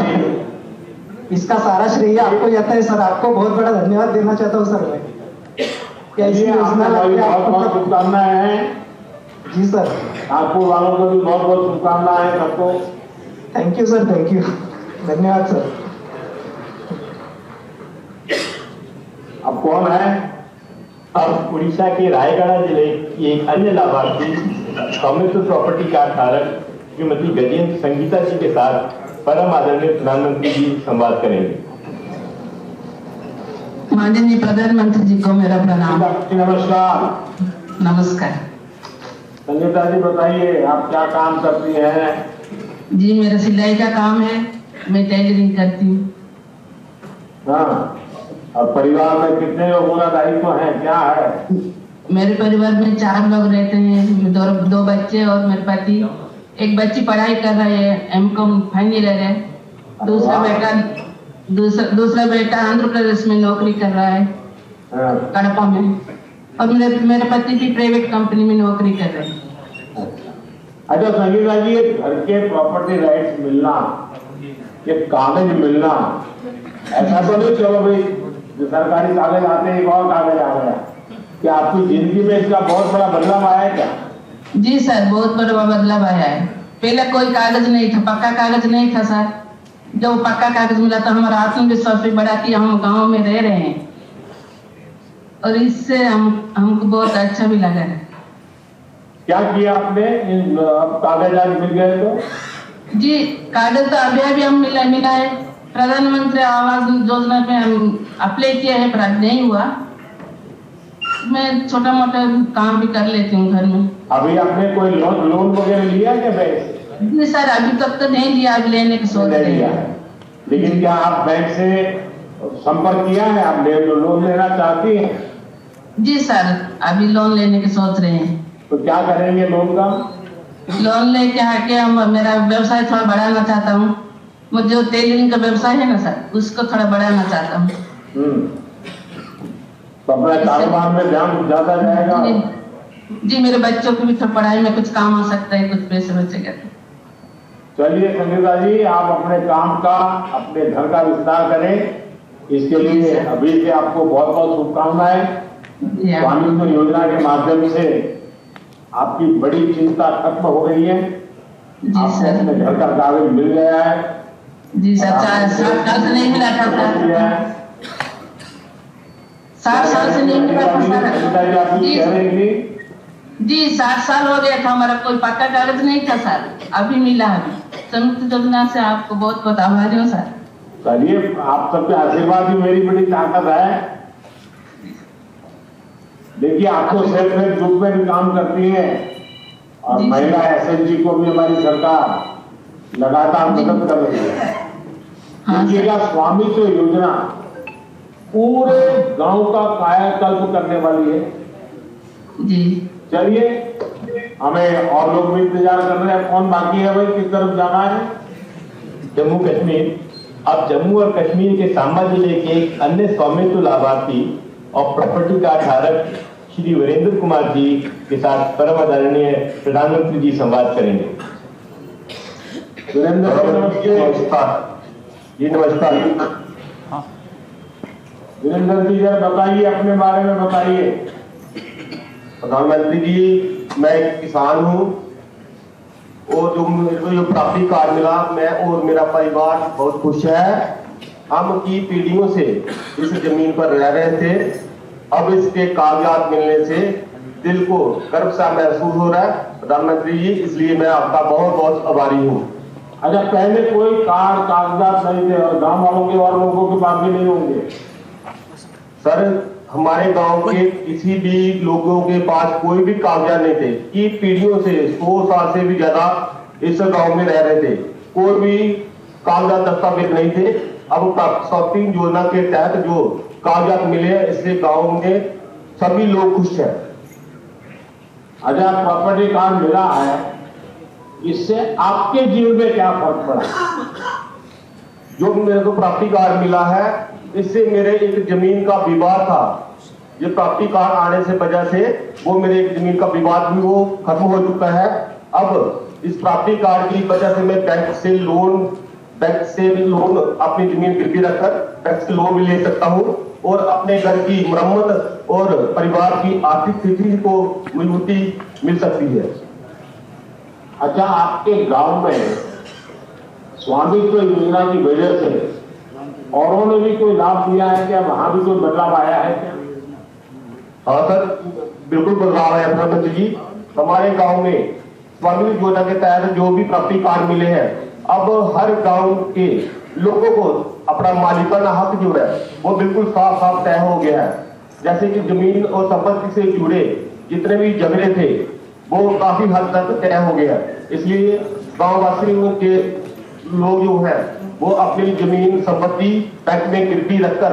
इसका सारा श्रेय आपको जाता है सर। आपको बहुत बड़ा धन्यवाद देना चाहता हूँ सर मैं।
बहुत बहुत शुभकामनाएं हैं।
जी सर,
नागपुर वालों को भी बहुत बहुत शुभकामनाएं हैं सबको।
Thank you sir, thank you, धन्यवाद सर।
अब कौन है?
अब उड़ीसा के रायगढ़ जिले की एक अन्य लाभार्थी स्वामित्व प्रॉपर्टी कार्ड धारक श्रीमती गजेंद्र संगीता जी के साथ परम आदरणीय प्रधानमंत्री जी संवाद करेंगे।
माननीय प्रधानमंत्री जी को मेरा प्रणाम।
नमस्कार।
नमस्कार
संगीता जी, बताइए आप क्या काम करती हैं?
जी, मेरा सिलाई का काम है, मैं टेलरिंग करती हूँ।
हाँ, और परिवार में कितने लोगों का दायित्व है, क्या है?
मेरे परिवार में 4 लोग रहते हैं, 2 बच्चे और मेरे पति। एक बच्ची पढ़ाई कर रही है, एमकॉम फाइनल ईयर है। दूसरा बेटा आंध्र प्रदेश में नौकरी कर रहा है, कड़पा में। और मेरे पति भी प्राइवेट कंपनी में नौकरी कर रहे हैं।
अच्छा संगीता जी, घर के प्रॉपर्टी राइट्स मिलना, ये कागज मिलना, ऐसा तो नहीं चलो भाई जो सरकारी कागज आते हैं, एक और कागज आ गया। क्या आपकी जिंदगी में इसका बहुत बड़ा बदलाव आया है क्या?
जी सर, बहुत बड़ा बदलाव आया है। पहले कोई कागज नहीं था, पक्का कागज नहीं था सर। जब पक्का कागज मिला तो हमारा आत्मविश्वास भी बढ़ा कि हम गांव में रह रहे हैं, और इससे हमको बहुत अच्छा भी लगा है।
क्या किया आपने? अब कागज आज मिल गए तो?
जी, कागज तो अभी हम मिला है। प्रधानमंत्री आवास योजना पे हम अप्लाई किया है, पर आज नहीं हुआ। मैं छोटा मोटा काम भी कर लेती हूँ घर में।
अभी आपने कोई लोन वगैरह लिया क्या बैंक से?
नहीं सर, अभी तक तो नहीं लिया, अभी लेने की सोच रहे हैं।
लेकिन क्या आप बैंक से संपर्क किया है? आप लोन लेना चाहती हैं?
जी सर, अभी लोन लेने की सोच रहे हैं।
तो क्या करेंगे लोन का?
लोन लेके आके मेरा व्यवसाय थोड़ा बढ़ाना चाहता हूँ। मुझे जो टेलरिंग का व्यवसाय है ना सर, उसको थोड़ा बढ़ाना चाहता हूँ।
तो अपना कारोबार में ध्यान ज्यादा जाएगा।
जी, मेरे बच्चों की भी थोड़ा पढ़ाई में कुछ काम आ सकता है, कुछ पैसे बचेगा।
चलिए संगीता जी, आप अपने काम का, अपने घर का विस्तार करें। इसके लिए अभी से आपको बहुत बहुत शुभकामनाएं। स्वामित्व योजना के माध्यम से आपकी बड़ी चिंता खत्म हो गई है।
जी सर,
अपने घर का कागज मिल गया है।
जी सर, 7 साल से नहीं मिला था। 7 साल से नहीं मिला था जी, 7 साल हो गया था, हमारा कोई पक्का कागज नहीं था सर, अभी मिला है। संयुक्त योजना से आपको बहुत बहुत आभारी हूँ सर।
चलिए, आप सबके आशीर्वाद भी मेरी बड़ी ताकत है। देखिए, आपको सेल्फ हेल्प ग्रुप में भी काम करती है, और महिला SHG को भी हमारी सरकार लगातार मदद कर रही है। देखिएगा, स्वामित्व योजना पूरे गांव का कायाकल्प करने वाली है
जी।
चलिए, हमें और लोग भी इंतजार कर रहे हैं। कौन बाकी है भाई, किस तरफ जाना है?
जम्मू कश्मीर। अब जम्मू और कश्मीर के सांबा जिले के एक अन्य स्वामित्व लाभार्थी और प्रॉपर्टी कार्ड धारक श्री वीरेंद्र कुमार जी के साथ परम आदरणीय प्रधानमंत्री जी संवाद करेंगे।
वीरेंद्र
नमस्कार जी। नमस्कार
वीरेंद्र जी, जरा बताइए, अपने बारे में बताइए।
प्रधानमंत्री जी, मैं एक किसान हूँ, और जो मेरे को प्राप्ति कार्ड मिला, मैं और मेरा परिवार बहुत खुश है। हम की पीढ़ियों से इस जमीन पर रह रहे थे, अब इसके कागजात मिलने से दिल को गर्व सा महसूस हो रहा है प्रधानमंत्री जी, इसलिए मैं आपका बहुत बहुत आभारी हूँ।
अच्छा, पहले कोई कागजात नहीं थे, और गांव वालों के और लोगों के पास भी नहीं होंगे?
सर, हमारे गांव के किसी भी लोगों के पास कोई भी कागजात नहीं थे कि पीढ़ियों से 100 साल से भी ज्यादा इस गांव में रह रहे थे, कोई भी कागजात दस्तावेज नहीं थे। अब प्राप्ति योजना के तहत जो कागजात मिले हैं, इससे गांव में सभी लोग खुश हैं।
अच्छा, प्रॉपर्टी कार्ड मिला है, इससे आपके जीवन में क्या फर्क पड़ा?
जो मेरे को प्राप्ति कार्ड मिला है, इससे मेरे एक जमीन का विवाद था, ये प्राप्ति कार्ड आने से वजह से वो मेरे एक जमीन का विवाद भी वो खत्म हो चुका है। अब इस प्राप्ति कार्ड की वजह से मैं बैंक से लोन अपनी जमीन गिरवी रखकर बैंक से लोन भी ले सकता हूँ, और अपने घर की मरम्मत और परिवार की आर्थिक स्थिति को मजबूती मिल सकती है।
अच्छा, आपके गांव में स्वामित्व योजना की वजह से औरों ने भी कोई लाभ लिया है क्या? वहां भी कोई बदलाव आया है क्या?
हाँ सर, बिल्कुल बदलाव है प्रधानमंत्री जी। हमारे गांव में स्वामित्व योजना के तहत जो भी प्राप्ति कार्ड मिले हैं, अब हर गांव के लोगों को अपना मालिकाना हक जो है वो बिल्कुल साफ साफ तय हो गया है। जैसे कि जमीन और संपत्ति से जुड़े जितने भी झगड़े थे वो काफी हद तक तय हो गया। इसलिए गाँव वासियों के लोग जो है वो अपनी जमीन संपत्ति बैंक में गिरवी रखकर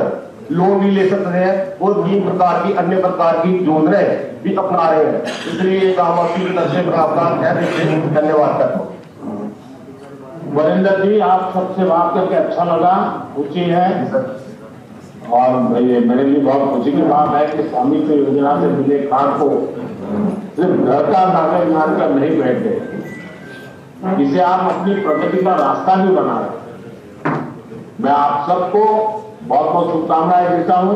लोन भी ले सकते हैं, और भी प्रकार की अन्य प्रकार की योजनाएं भी अपना रहे हैं। इसलिए गाँव वासियों की तरफ से मैं आपका धन्यवाद करता हूँ।
वरिंदर जी, आप सबसे बात करके अच्छा लगा, खुशी है, और मेरे लिए बहुत खुशी की बात है कि स्वामित्व योजना से मिले कार्ड को सिर्फ घर का कागज मानकर नहीं बैठ गए, इसे आप अपनी प्रगति का रास्ता भी बना रहे। मैं आप सबको बहुत बहुत शुभकामनाएं देता हूँ।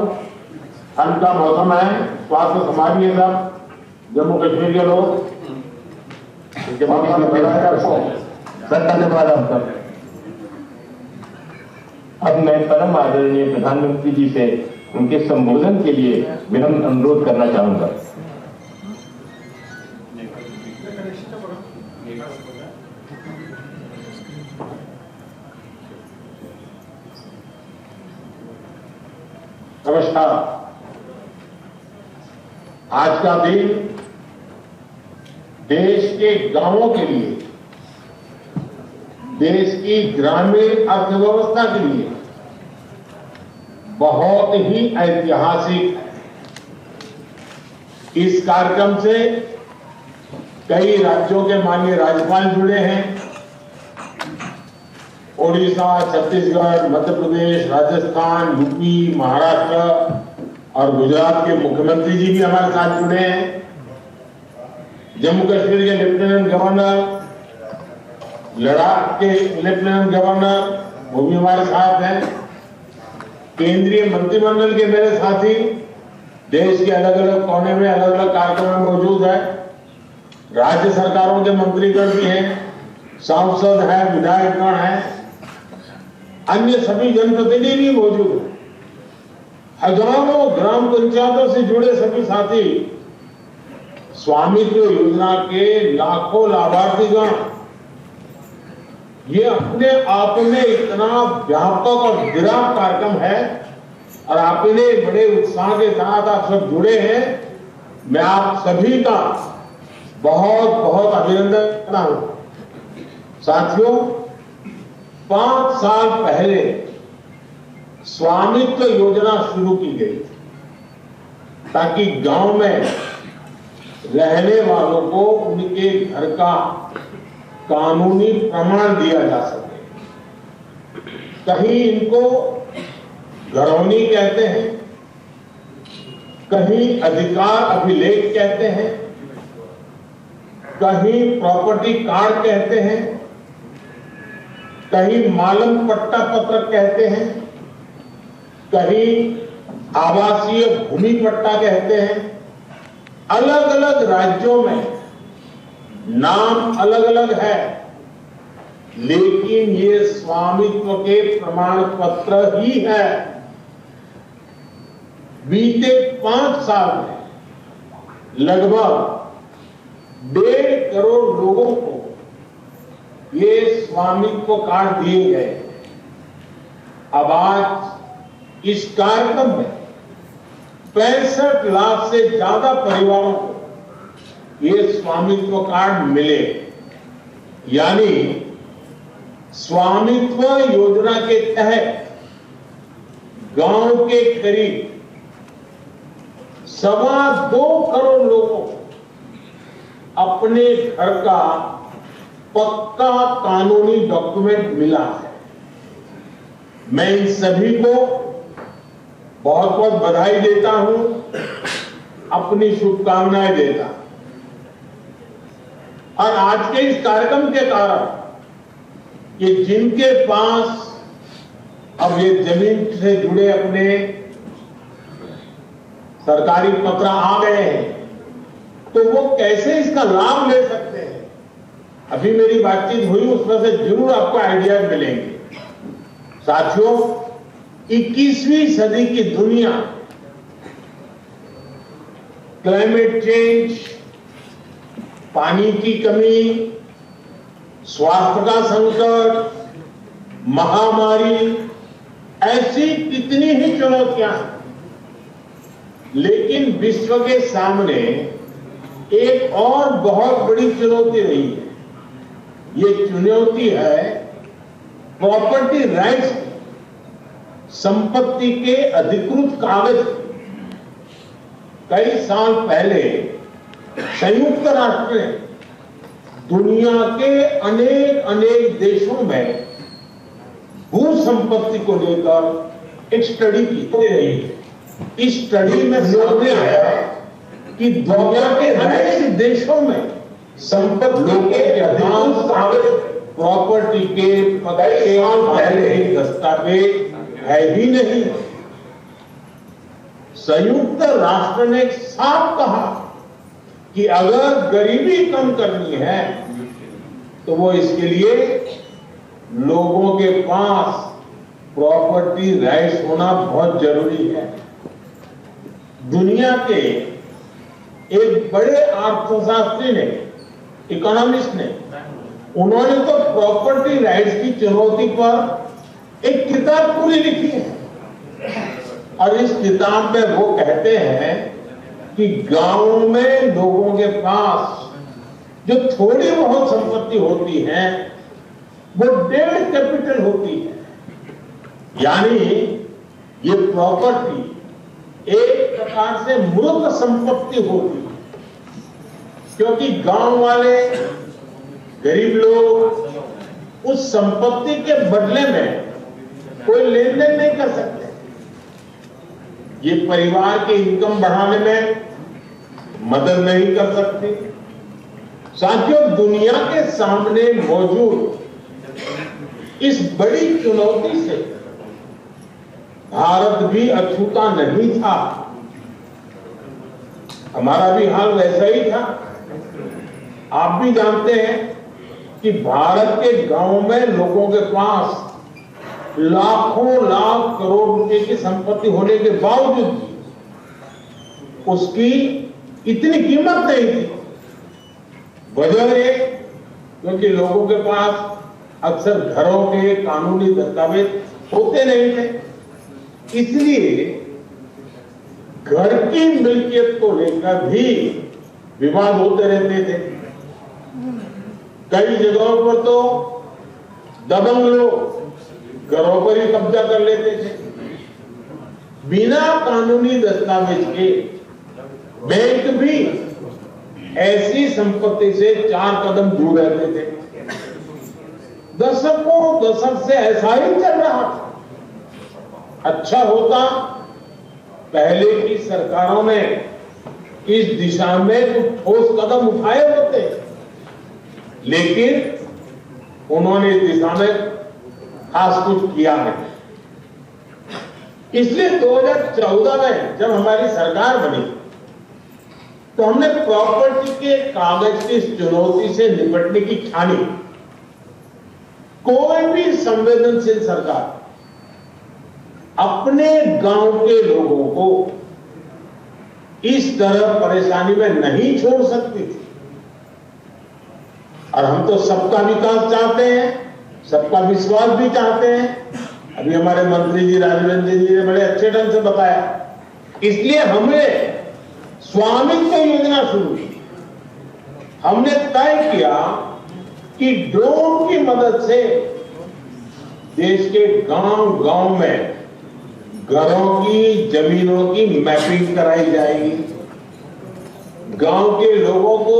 ठंड का मौसम है, स्वास्थ्य संभालिए सब, जम्मू कश्मीर के लोग।
सर धन्यवाद आपका। अब मैं परम आदरणीय प्रधानमंत्री जी से उनके संबोधन के लिए विनम्र अनुरोध करना चाहूंगा।
नमस्कार। आज का दिन देश के गांवों के लिए, देश की ग्रामीण अर्थव्यवस्था के लिए बहुत ही ऐतिहासिक है। इस कार्यक्रम से कई राज्यों के माननीय राज्यपाल जुड़े हैं। ओडिशा, छत्तीसगढ़, मध्य प्रदेश, राजस्थान, यूपी, महाराष्ट्र और गुजरात के मुख्यमंत्री जी भी हमारे साथ जुड़े हैं। जम्मू कश्मीर के लेफ्टिनेंट गवर्नर, लद्दाख के लेफ्टिनेंट गवर्नर वो भी हमारे साथ हैं। केंद्रीय मंत्रिमंडल के मेरे साथी देश के अलग अलग कोने में अलग अलग कार्यक्रमों में मौजूद है। राज्य सरकारों के मंत्रीगण भी हैं, सांसद हैं, विधायकगण हैं, अन्य सभी जनप्रतिनिधि भी मौजूद हैं। हजारों ग्राम पंचायतों से जुड़े सभी साथी, स्वामित्व योजना के लाखों लाभार्थीगण, ये अपने आप में इतना व्यापक और विराट कार्यक्रम है और आपने बड़े उत्साह के साथ आप सब जुड़े हैं। मैं आप सभी का बहुत बहुत अभिनंदन करता हूं। साथियों, 5 साल पहले स्वामित्व योजना शुरू की गई ताकि गांव में रहने वालों को उनके घर का कानूनी प्रमाण दिया जा सके। कहीं इनको घरौनी कहते हैं, कहीं अधिकार अभिलेख कहते हैं, कहीं प्रॉपर्टी कार्ड कहते हैं, कहीं मालम पट्टा पत्र कहते हैं, कहीं आवासीय भूमि पट्टा कहते हैं। अलग अलग राज्यों में नाम अलग अलग है, लेकिन ये स्वामित्व के प्रमाण पत्र ही है। बीते 5 साल में लगभग 1.5 करोड़ लोगों को ये स्वामित्व कार्ड दिए गए। अब आज इस कार्यक्रम में 65 लाख से ज्यादा परिवारों को ये स्वामित्व कार्ड मिले। यानी स्वामित्व योजना के तहत गांव के करीब 2.25 करोड़ लोगों को अपने घर का पक्का कानूनी डॉक्यूमेंट मिला है। मैं इन सभी को बहुत बहुत बधाई देता हूं, अपनी शुभकामनाएं देता हूं। और आज के इस कार्यक्रम के कारण ये जिनके पास अब ये जमीन से जुड़े अपने सरकारी पत्र आ गए हैं, तो वो कैसे इसका लाभ ले सकते हैं। अभी मेरी बातचीत हुई, उसमें से जरूर आपको आइडिया मिलेंगे। साथियों, 21वीं सदी की दुनिया क्लाइमेट चेंज, पानी की कमी, स्वास्थ्य का संकट, महामारी, ऐसी कितनी ही चुनौतियां हैं। लेकिन विश्व के सामने एक और बहुत बड़ी चुनौती रही है। ये चुनौती है प्रॉपर्टी राइट्स, संपत्ति के अधिकृत कागज। कई साल पहले संयुक्त राष्ट्र ने दुनिया के अनेक देशों में भू संपत्ति को लेकर एक स्टडी की। इस स्टडी में सामने आया कि दुनिया के अनेक देशों में संपत्ति के अधिकृत कागज, प्रॉपर्टी के पहले दस्तावेज है ही नहीं। संयुक्त राष्ट्र ने साफ कहा कि अगर गरीबी कम करनी है तो वो इसके लिए लोगों के पास प्रॉपर्टी राइट्स होना बहुत जरूरी है। दुनिया के एक बड़े अर्थशास्त्री ने, इकोनॉमिस्ट ने, उन्होंने तो प्रॉपर्टी राइट्स की चुनौती पर एक किताब पूरी लिखी है और इस किताब में वो कहते हैं कि गांव में लोगों के पास जो थोड़ी बहुत संपत्ति होती है वो 1.5 कैपिटल होती है। यानी ये प्रॉपर्टी एक प्रकार से मृत संपत्ति होती है, क्योंकि गांव वाले गरीब लोग उस संपत्ति के बदले में कोई लेन देन नहीं कर सकते। ये परिवार के इनकम बढ़ाने में मदद नहीं कर सकते। साथियों, दुनिया के सामने मौजूद इस बड़ी चुनौती से भारत भी अछूता नहीं था। हमारा भी हाल वैसा ही था। आप भी जानते हैं कि भारत के गांव में लोगों के पास लाखों लाख करोड़ रुपए की संपत्ति होने के बावजूद भी उसकी इतनी कीमत नहीं थी। वजह है क्योंकि लोगों के पास अक्सर घरों के कानूनी दस्तावेज होते नहीं थे। इसलिए घर की मिल्कियत को लेकर भी विवाद होते रहते थे। कई जगहों पर तो दबंग लोग घरों पर ही कब्जा कर लेते थे। बिना कानूनी दस्तावेज के बैंक भी ऐसी संपत्ति से 4 कदम दूर रहते थे। दशकों दशक से ऐसा ही चल रहा था। अच्छा होता पहले की सरकारों ने इस दिशा में कुछ ठोस कदम उठाए होते, लेकिन उन्होंने इस दिशा में खास कुछ किया नहीं। इसलिए 2014 में जब हमारी सरकार बनी तो हमने प्रॉपर्टी के कागज की इस चुनौती से निपटने की ठानी। कोई भी संवेदनशील सरकार अपने गांव के लोगों को इस तरह परेशानी में नहीं छोड़ सकती थी। और हम तो सबका विकास चाहते हैं, सबका विश्वास भी चाहते हैं। अभी हमारे मंत्री जी राजीव रंजन जी ने बड़े अच्छे ढंग से बताया। इसलिए हमने स्वामित्व योजना शुरू की। हमने तय किया कि ड्रोन की मदद से देश के गांव गांव में घरों की, जमीनों की मैपिंग कराई जाएगी। गांव के लोगों को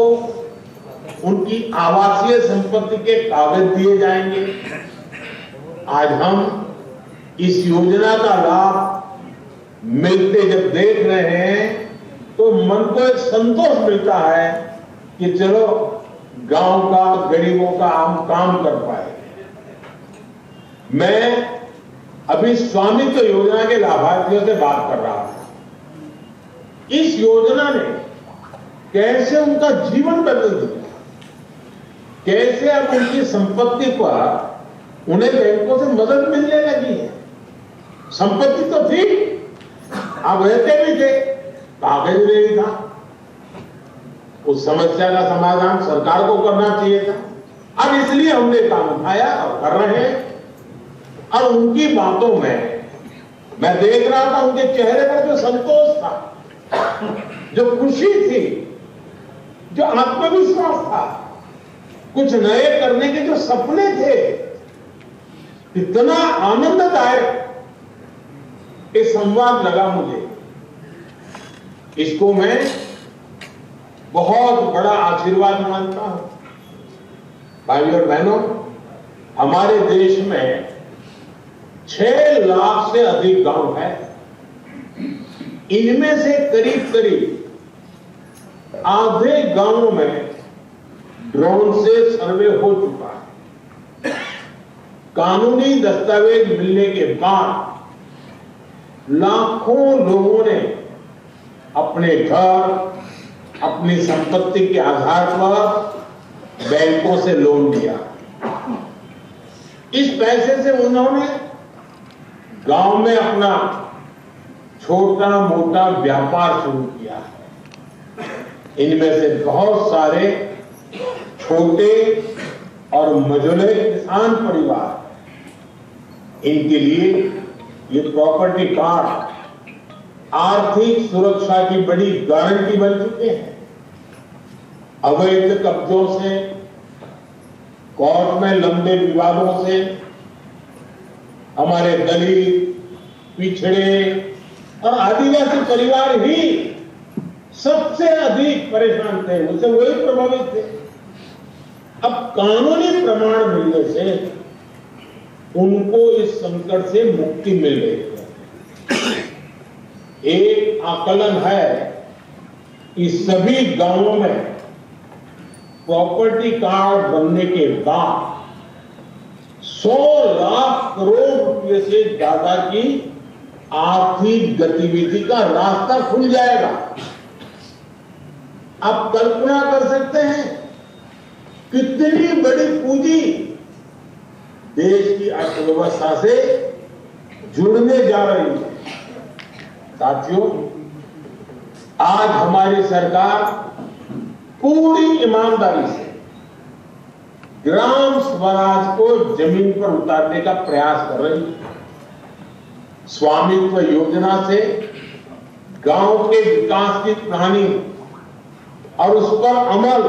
उनकी आवासीय संपत्ति के कागज दिए जाएंगे। आज हम इस योजना का लाभ मिलते जब देख रहे हैं तो मन को एक संतोष मिलता है कि चलो गांव का, गरीबों का हम काम कर पाए। मैं अभी स्वामित्व योजना के लाभार्थियों से बात कर रहा था। इस योजना ने कैसे उनका जीवन बदल दिया, कैसे अब उनकी संपत्ति पर उन्हें बैंकों से मदद मिलने लगी है। संपत्ति तो थी, आप रहते भी थे, कागज नहीं था। उस समस्या का समाधान सरकार को करना चाहिए था। अब इसलिए हमने काम उठाया और कर रहे हैं। और उनकी बातों में मैं देख रहा था, उनके चेहरे पर जो संतोष था, जो खुशी थी, जो आत्मविश्वास था, कुछ नए करने के जो सपने थे, इतना आनंददायक ये संवाद लगा मुझे। इसको मैं बहुत बड़ा आशीर्वाद मानता हूं। भाइयों और बहनों, हमारे देश में 6 लाख से अधिक गांव है। इनमें से करीब करीब आधे गांवों में ड्रोन से सर्वे हो चुका है। कानूनी दस्तावेज मिलने के बाद लाखों लोगों ने अपने घर, अपनी संपत्ति के आधार पर बैंकों से लोन लिया। इस पैसे से उन्होंने गांव में अपना छोटा मोटा व्यापार शुरू किया। इनमें से बहुत सारे छोटे और मझोले किसान परिवार, इनके लिए ये प्रॉपर्टी कार्ड आर्थिक सुरक्षा की बड़ी गारंटी बन चुके हैं। अवैध कब्जों से, कोर्ट में लंबे विवादों से हमारे दलित, पिछड़े और आदिवासी परिवार ही सबसे अधिक परेशान थे, उससे वही प्रभावित थे। अब कानूनी प्रमाण मिलने से उनको इस संकट से मुक्ति मिल रही है। एक आकलन है कि सभी गांवों में प्रॉपर्टी कार्ड बनने के बाद 100 लाख करोड़ रुपए से ज्यादा की आर्थिक गतिविधि का रास्ता खुल जाएगा। आप कल्पना कर सकते हैं कितनी बड़ी पूंजी देश की अर्थव्यवस्था से जुड़ने जा रही है। साथियों, आज हमारी सरकार पूरी ईमानदारी से ग्राम स्वराज को जमीन पर उतारने का प्रयास कर रही है। स्वामित्व योजना से गांव के विकास की प्लानिंग और उस पर अमल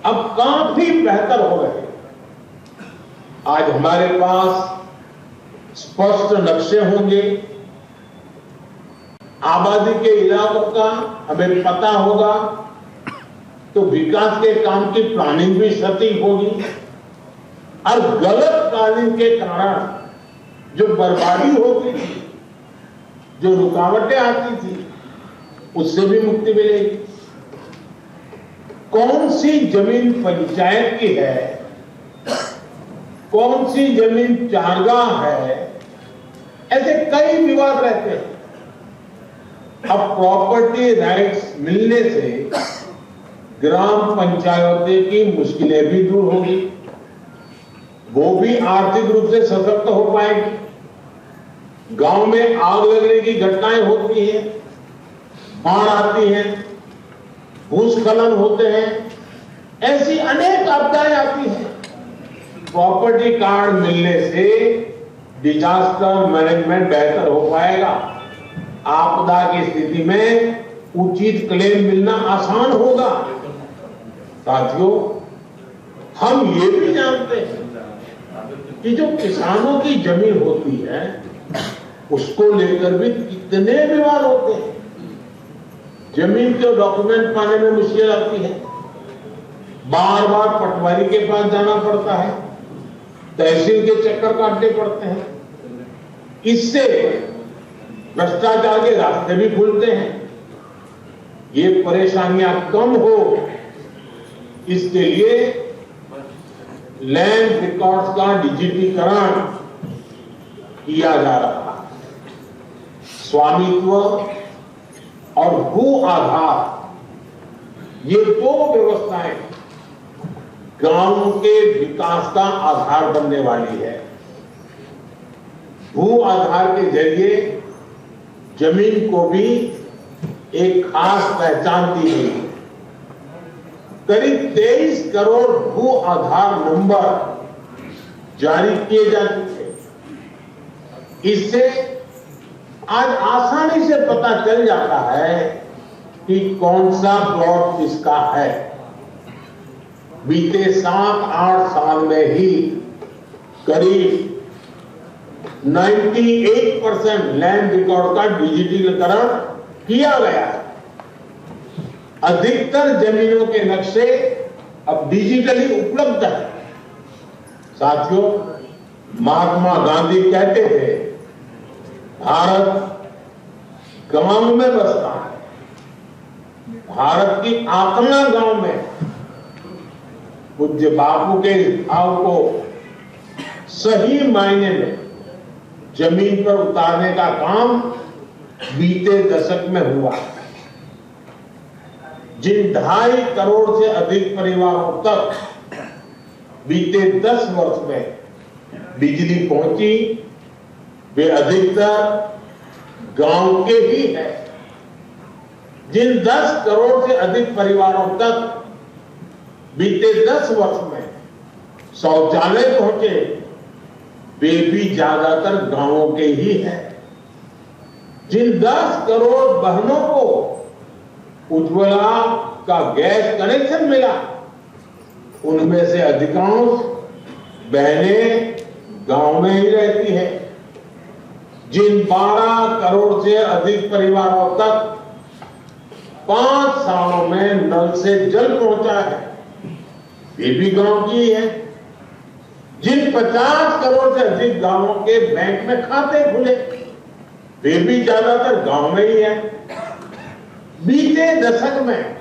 अब काफी बेहतर हो रहे हैं। आज हमारे पास स्पष्ट नक्शे होंगे, आबादी के इलाकों का हमें पता होगा, तो विकास के काम की प्लानिंग भी सटीक होगी और गलत प्लानिंग के कारण जो बर्बादी होती थी, जो रुकावटें आती थी, उससे भी मुक्ति मिलेगी। कौन सी जमीन पंचायत की है, कौन सी जमीन चारगाह है, ऐसे कई विवाद रहते हैं। अब प्रॉपर्टी राइट्स मिलने से ग्राम पंचायतें की मुश्किलें भी दूर होगी, वो भी आर्थिक रूप से सशक्त हो पाएगी। गांव में आग लगने की घटनाएं होती हैं, बाढ़ आती है, भूस्खलन होते हैं, ऐसी अनेक आपदाएं आती हैं। प्रॉपर्टी कार्ड मिलने से डिजास्टर मैनेजमेंट बेहतर हो पाएगा। आपदा की स्थिति में उचित क्लेम मिलना आसान होगा। साथियों, हम ये भी जानते हैं कि जो किसानों की जमीन होती है उसको लेकर भी कितने विवाद होते हैं। जमीन के डॉक्यूमेंट पाने में मुश्किल आती है, बार बार पटवारी के पास जाना पड़ता है, तहसील के चक्कर काटने पड़ते हैं। इससे भ्रष्टाचार के रास्ते भी खुलते हैं। ये परेशानियां कम हो, इसके लिए लैंड रिकॉर्ड्स का डिजिटीकरण किया जा रहा है। स्वामित्व और भू आधार, ये दो व्यवस्थाएं गांव के विकास का आधार बनने वाली है। भू आधार के जरिए जमीन को भी एक खास पहचान दी गई है। करीब 23 करोड़ भू आधार नंबर जारी किए जा चुके हैं। इससे आज आसानी से पता चल जाता है कि कौन सा प्लॉट किसका है। बीते 7-8 साल में ही करीब 98% लैंड रिकॉर्ड का डिजिटलीकरण किया गया है। अधिकतर जमीनों के नक्शे अब डिजिटली उपलब्ध है। साथियों, महात्मा गांधी कहते थे, भारत गांव में बसता है, भारत की आत्मा गांव में। पूज्य बापू के इस भाव को सही मायने में जमीन पर उतारने का काम बीते दशक में हुआ। जिन 2.5 करोड़ से अधिक परिवारों तक बीते 10 वर्ष में बिजली पहुंची, वे अधिकतर गांव के ही हैं। जिन 10 करोड़ से अधिक परिवारों तक बीते 10 वर्ष में शौचालय पहुंचे, वे भी ज्यादातर गांवों के ही हैं। जिन 10 करोड़ बहनों को उज्ज्वला का गैस कनेक्शन मिला, उनमें से अधिकांश बहनें गांव में ही रहती हैं। जिन 12 करोड़ से अधिक परिवारों तक 5 सालों में नल से जल पहुंचा है, वे भी गांव की है। जिन 50 करोड़ से अधिक गांवों के बैंक में खाते खुले, वे भी ज्यादातर गांव में ही है। बीते दशक में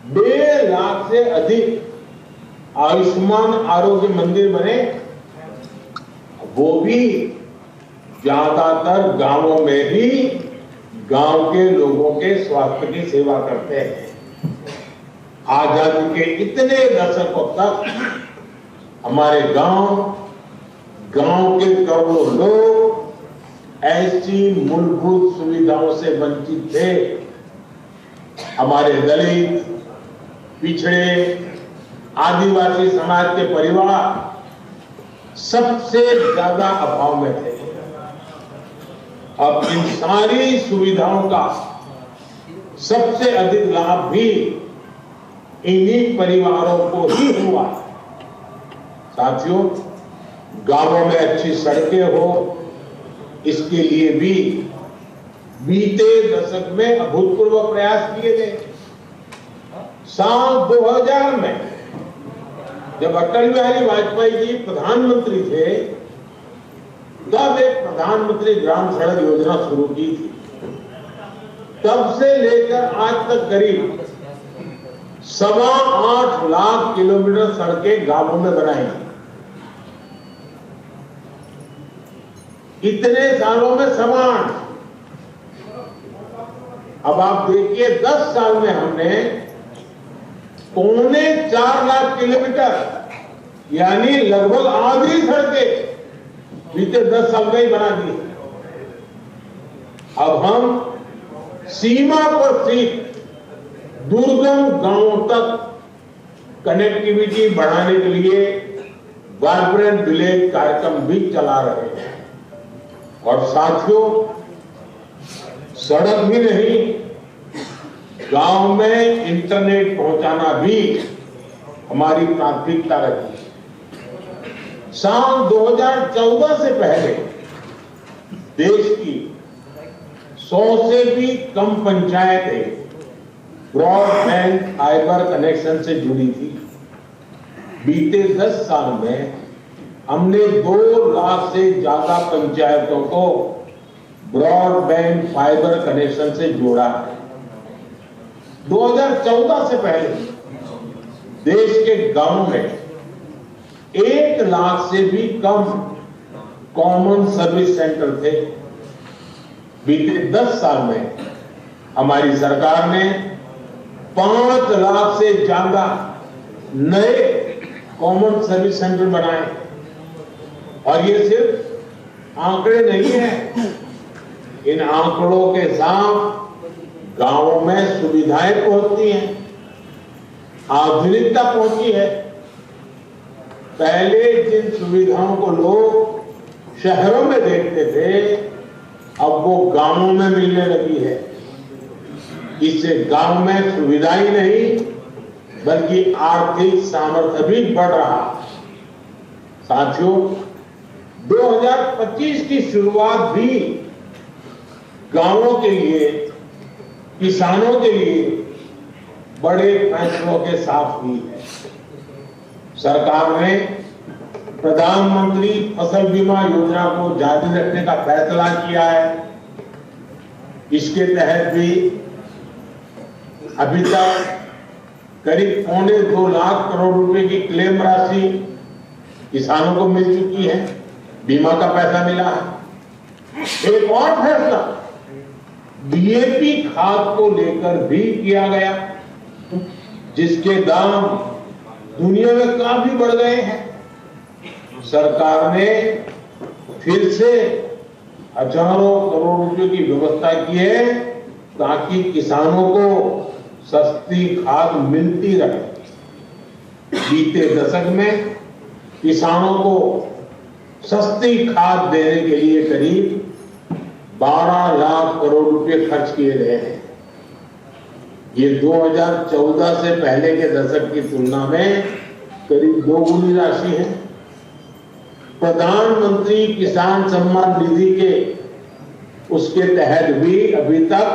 1.5 लाख से अधिक आयुष्मान आरोग्य मंदिर बने, वो भी ज्यादातर गांवों में ही गांव के लोगों के स्वास्थ्य की सेवा करते हैं। आजादी के इतने दशकों तक हमारे गांव के करोड़ों लोग ऐसी मूलभूत सुविधाओं से वंचित थे। हमारे दलित, पिछड़े, आदिवासी समाज के परिवार सबसे ज्यादा अभाव में थे। अब इन सारी सुविधाओं का सबसे अधिक लाभ भी इन्हीं परिवारों को ही हुआ। साथियों, गांवों में अच्छी सड़कें हो, इसके लिए भी बीते दशक में अभूतपूर्व प्रयास किए गए। साल 2000 में जब अटल बिहारी वाजपेयी जी प्रधानमंत्री थे, तब एक प्रधानमंत्री ग्राम सड़क योजना शुरू की थी। तब से लेकर आज तक करीब 8.25 लाख किलोमीटर सड़कें गांवों में बनाई। इतने सालों में समान। अब आप देखिए, 10 साल में हमने 4.25 लाख किलोमीटर यानी लगभग आधी सड़कें बीते 10 साल में ही बना दी। अब हम सीमा पर स्थित दुर्गम गांवों तक कनेक्टिविटी बढ़ाने के लिए वाइब्रेंट विलेज कार्यक्रम भी चला रहे हैं। और साथियों, सड़क भी नहीं, गांव में इंटरनेट पहुंचाना भी हमारी प्राथमिकता रही। साल 2014 से पहले देश की 100 से भी कम पंचायतें ब्रॉडबैंड फाइबर कनेक्शन से जुड़ी थी। बीते 10 साल में हमने 2 लाख से ज्यादा पंचायतों को ब्रॉडबैंड फाइबर कनेक्शन से जोड़ा है। 2014 से पहले देश के गांव में 1 लाख से भी कम कॉमन सर्विस सेंटर थे। बीते 10 साल में हमारी सरकार ने 5 लाख से ज्यादा नए कॉमन सर्विस सेंटर बनाए। और ये सिर्फ आंकड़े नहीं है, इन आंकड़ों के साथ गांवों में सुविधाएं पहुंचती हैं, आधुनिकता पहुंची है। पहले जिन सुविधाओं को लोग शहरों में देखते थे, अब वो गांवों में मिलने लगी है। इससे गांव में सुविधा ही नहीं बल्कि आर्थिक सामर्थ्य भी बढ़ रहा है। साथियों, 2025 की शुरुआत भी गांवों के लिए, किसानों के लिए बड़े फैसलों के साथ हुई है। सरकार ने प्रधानमंत्री फसल बीमा योजना को जारी रखने का फैसला किया है। इसके तहत भी अभी तक करीब 2.25 लाख करोड़ रुपए की क्लेम राशि किसानों को मिल चुकी है। बीमा का पैसा मिला है। एक और फैसला डीएपी खाद को लेकर भी किया गया, जिसके दाम दुनिया में काफी बढ़ गए हैं। सरकार ने फिर से हजारों करोड़ रुपए की व्यवस्था की है ताकि किसानों को सस्ती खाद मिलती रहे। बीते दशक में किसानों को सस्ती खाद देने के लिए करीब 12 लाख करोड़ रुपए खर्च किए गए हैं। ये 2014 से पहले के दशक की तुलना में करीब 2 गुनी राशि है। प्रधानमंत्री किसान सम्मान निधि के उसके तहत भी अभी तक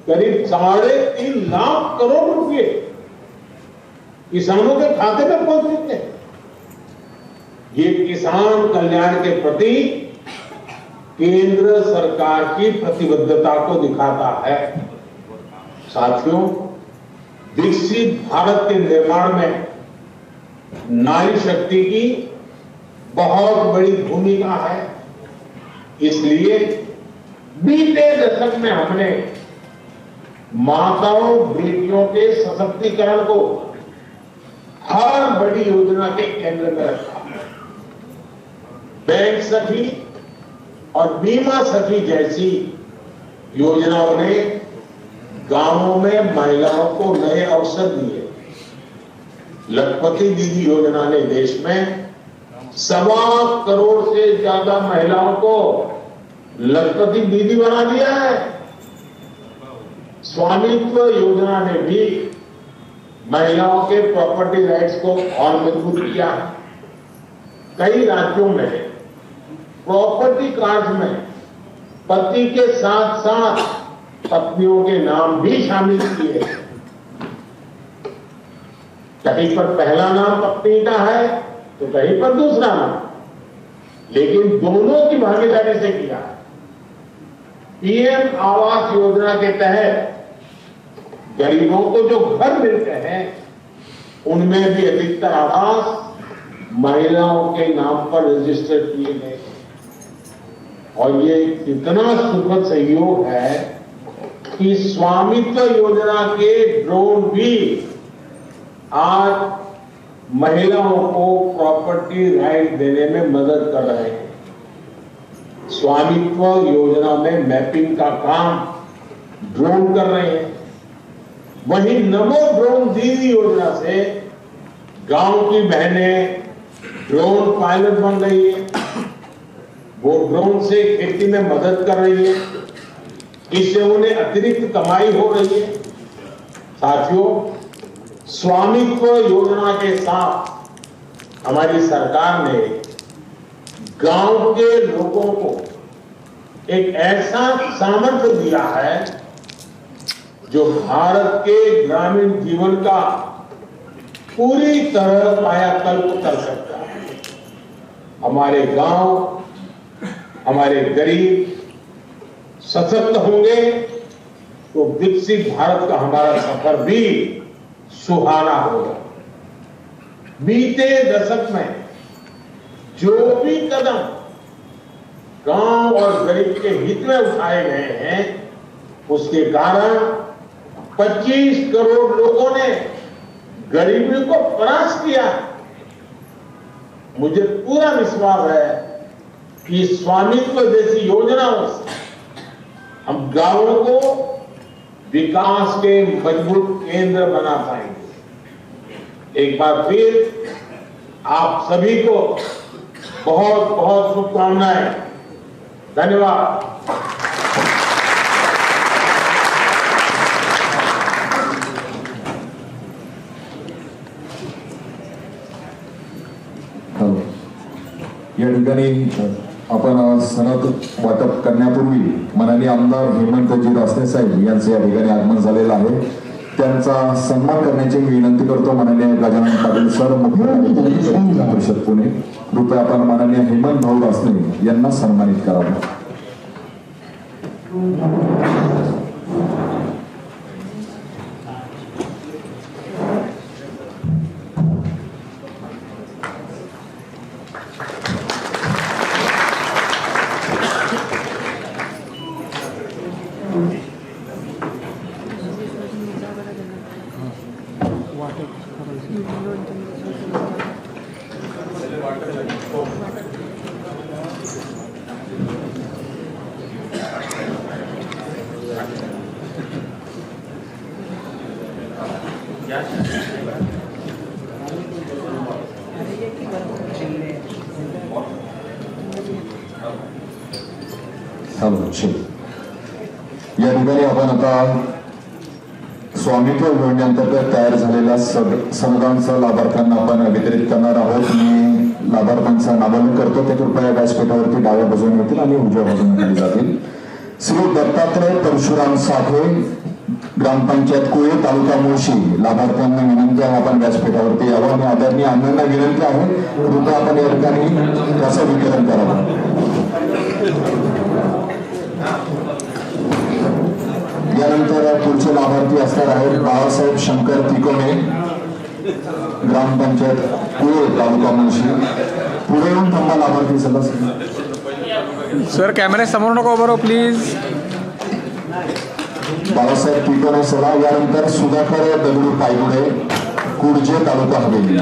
करीब 3.5 लाख करोड़ रुपए किसानों के खाते में पहुंच चुके हैं। ये किसान कल्याण के प्रति केंद्र सरकार की प्रतिबद्धता को दिखाता है। साथियों, विकसित भारत के निर्माण में नारी शक्ति की बहुत बड़ी भूमिका है। इसलिए बीते दशक में हमने माताओं बेटियों के सशक्तिकरण को हर बड़ी योजना के केंद्र में रखा। बैंक सखी और बीमा सखी जैसी योजनाओं ने गांवों में महिलाओं को नए अवसर दिए। लखपति दीदी योजना ने देश में 1.25 करोड़ से ज्यादा महिलाओं को लखपति दीदी बना दिया है। स्वामित्व योजना ने भी महिलाओं के प्रॉपर्टी राइट्स को और मजबूत किया है। कई राज्यों में प्रॉपर्टी कार्ड में पति के साथ साथ पत्नियों के नाम भी शामिल किए। कहीं पर पहला नाम पत्नी का है तो कहीं पर दूसरा नाम, लेकिन दोनों की भागीदारी से किया। पीएम आवास योजना के तहत गरीबों को जो घर मिलते हैं उनमें भी अधिकतर आवास महिलाओं के नाम पर रजिस्टर किए गए। और ये इतना सुखद सहयोग है कि स्वामित्व योजना के ड्रोन भी आज महिलाओं को प्रॉपर्टी राइट देने में मदद कर रहे हैं। स्वामित्व योजना में मैपिंग का काम ड्रोन कर रहे हैं। वहीं नमो ड्रोन दीदी योजना से गांव की बहनें ड्रोन पायलट बन रही है। वो ड्रोन से खेती में मदद कर रही है। इससे उन्हें अतिरिक्त कमाई हो रही है। साथियों, स्वामित्व योजना के साथ हमारी सरकार ने गांव के लोगों को एक ऐसा सामर्थ्य दिया है जो भारत के ग्रामीण जीवन का पूरी तरह कायाकल्प कर सकता है। हमारे गांव, हमारे गरीब सशक्त होंगे तो विकसित भारत का हमारा सफर भी सुहाना होगा। बीते दशक में जो भी कदम गांव और गरीब के हित में उठाए गए हैं उसके कारण 25 करोड़ लोगों ने गरीबी को परास्त किया। मुझे पूरा विश्वास है कि स्वामित्व जैसी योजनाओं से हम गांवों को विकास के मजबूत केंद्र बना पाएंगे। एक बार फिर आप सभी को बहुत बहुत शुभकामनाएं। धन्यवाद।
या ठिकाणी आपण सनद वाटप करण्यापूर्वी माननीय आमदार हेमंतजी रासने साहेब यांचे या ठिकाणी आगमन झालेलं आहे। त्यांचा सन्मान करण्याची विनंती करतो माननीय गजानन पाटील सर, मुख्य परिषद पुणे। कृपया आपण माननीय हेमंत भाऊ रासने यांना सन्मानित करावं। हॅलो या ठिकाणी आपण आता स्वामित्व योजनेअंतर्गत तयार झालेल्या सनदांचा लाभार्थ्यांना आपण वितरित करणार आहोत. मी लाभार्थ्यांचं नामोल्लेख करतो, ते कृपया व्यासपीठावरती डाव्या बाजूने येतील आणि उजव्या बाजूने खाली जातील. श्री दत्तात्रय परशुराम साठे, ग्रामपंचायत कोळे, तालुका मुळशी. लाभार्थ्यांना विनंती आहे आपण व्यासपीठावरती यावं आणि आदरणीय अण्णांना विनंती आहे कृपया आपण या ठिकाणी त्याचं वितरण करावं. यानंतर पुढचे लाभार्थी असणार आहेत बाळासाहेब शंकर तिकोमे, ग्रामपंचायत कुळे, तालुका मुळशी. पुढे येऊन थांबा लाभार्थी सदस्य.
सर कॅमेरा समोर नको बरोबर प्लीज.
बाळासाहेब तिकोमे सला. यानंतर सुधाकर दगडू पायगुडे, कुडजे, तालुका हवेली.